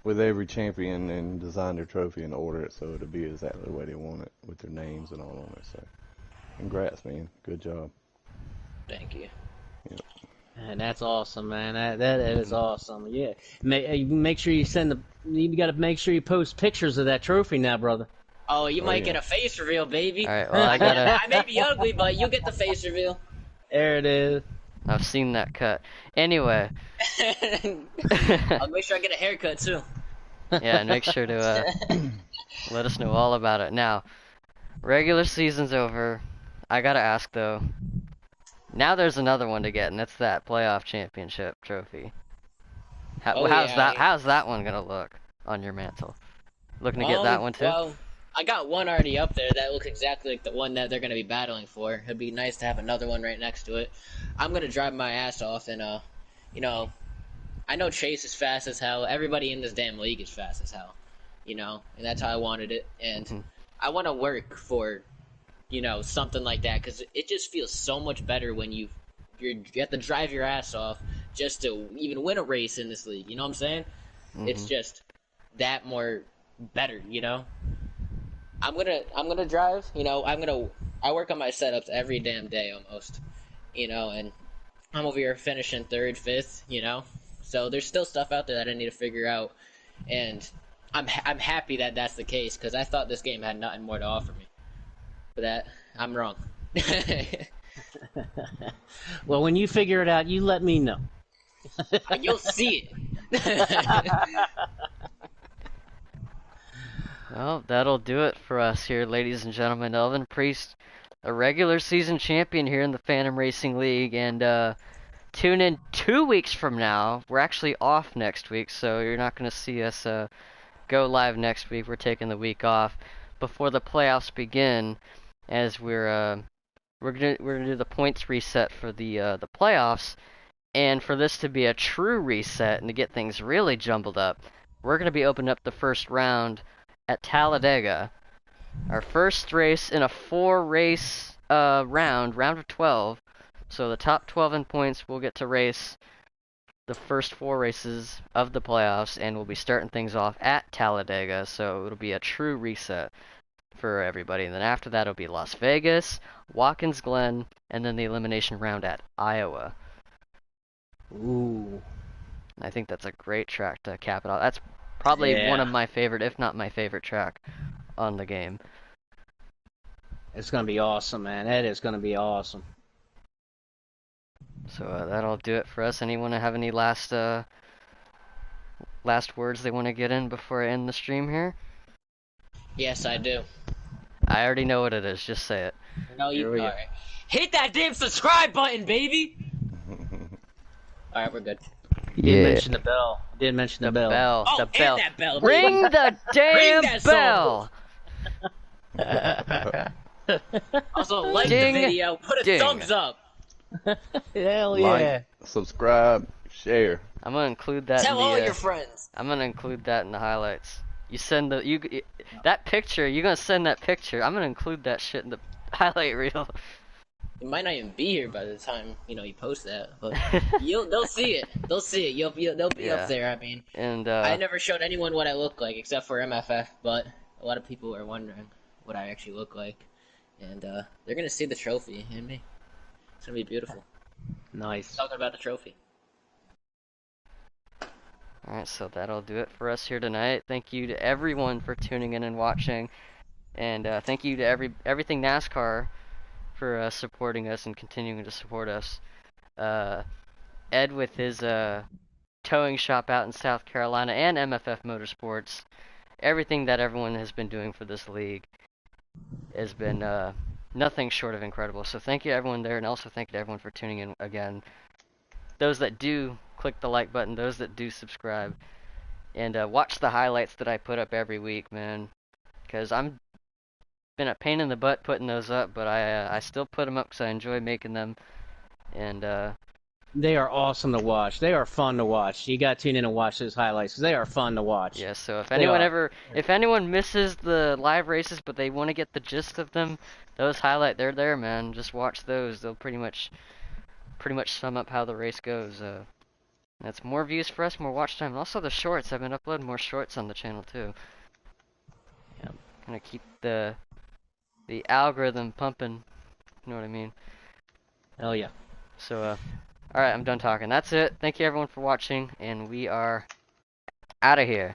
with every champion and design their trophy and order it so it'll be exactly the way they want it with their names and all on it. So, congrats, man. Good job. Thank you. Yep. And that's awesome, man. That is awesome. Yeah. Make sure you you got to make sure you post pictures of that trophy now, brother. Oh, you might yeah. get a face reveal, baby. All right, well I gotta. I may be ugly, but you get the face reveal. There it is. I've seen that cut. Anyway. I'll make sure I get a haircut too. Yeah, and make sure to let us know all about it. Now, regular season's over. I gotta ask though. Now there's another one to get, and that's that playoff championship trophy. How's that one gonna look on your mantle? Looking to get that one too? Well, I got one already up there that looks exactly like the one that they're gonna be battling for. It'd be nice to have another one right next to it. I'm gonna drive my ass off, and you know, I know Chase is fast as hell. Everybody in this damn league is fast as hell, you know, and that's how I wanted it. And I want to work for, you know, something like that because it just feels so much better when you have to drive your ass off just to even win a race in this league. You know what I'm saying? It's just that more better, you know. I'm gonna drive. You know, I work on my setups every damn day almost, you know, and I'm over here finishing third, fifth, you know. So there's still stuff out there that I need to figure out, and I'm happy that that's the case because I thought this game had nothing more to offer me. But that I'm wrong. Well, when you figure it out, you let me know. You'll see it. Well, that'll do it for us here, ladies and gentlemen. Elvin Priest, a regular season champion here in the Phantom Racing League, and tune in 2 weeks from now. We're actually off next week, so you're not going to see us go live next week. We're taking the week off before the playoffs begin, as we're gonna do the points reset for the playoffs, and for this to be a true reset and to get things really jumbled up, we're gonna be opening up the first round at Talladega. Our first race in a 4-race round of 12. So the top 12 in points will get to race the first 4 races of the playoffs, and we'll be starting things off at Talladega, so it'll be a true reset for everybody. And then after that, it'll be Las Vegas, Watkins Glen, and then the elimination round at Iowa. Ooh. I think that's a great track to cap it off. That's probably one of my favorite, if not my favorite track on the game. It's going to be awesome, man. That is going to be awesome. So that'll do it for us. Anyone have any last words they want to get in before I end the stream here? Yes, I do. I already know what it is. Just say it. No, you alright. Hit that damn subscribe button, baby. All right, we're good. You did mention the bell. You did mention the bell. Oh, The and bell. that bell, baby. Ring the damn that bell. Also, like Ding, the video, put a ding. thumbs up. Hell yeah. Like, subscribe, Share. I'm gonna include that in Tell all the. your friends. I'm gonna include that in the highlights. You send that picture. You're gonna send that picture. I'm gonna include that shit in the highlight reel. It might not even be here by the time you post that, but they'll see it. They'll see it. They'll be up Yeah. there. I mean, And I never showed anyone what I look like except for MFF, but a lot of people are wondering what I actually look like, and they're gonna see the trophy in me. It's gonna be beautiful. Nice. Talking about the trophy. Alright, so that'll do it for us here tonight. Thank you to everyone for tuning in and watching. And thank you to everything NASCAR for supporting us and continuing to support us. Ed with his towing shop out in South Carolina and MFF Motorsports. Everything that everyone has been doing for this league has been nothing short of incredible. So thank you to everyone there, and also thank you to everyone for tuning in again. Those that do click the like button, those that do subscribe, and watch the highlights that I put up every week, man. Because I'm been a pain in the butt putting those up, but I still put them up because I enjoy making them. And They are awesome to watch. They are fun to watch. You got to tune in and watch those highlights because they are fun to watch. yeah, so if They are. if anyone misses the live races but they want to get the gist of them, they're there, man. Just watch those. They'll pretty much sum up how the race goes. That's more views for us, more watch time, and also the shorts. I've been uploading more shorts on the channel too. Yep. Kind of keep the algorithm pumping. You know what I mean? Hell yeah. So, alright, I'm done talking. That's it. Thank you everyone for watching, and we are out of here.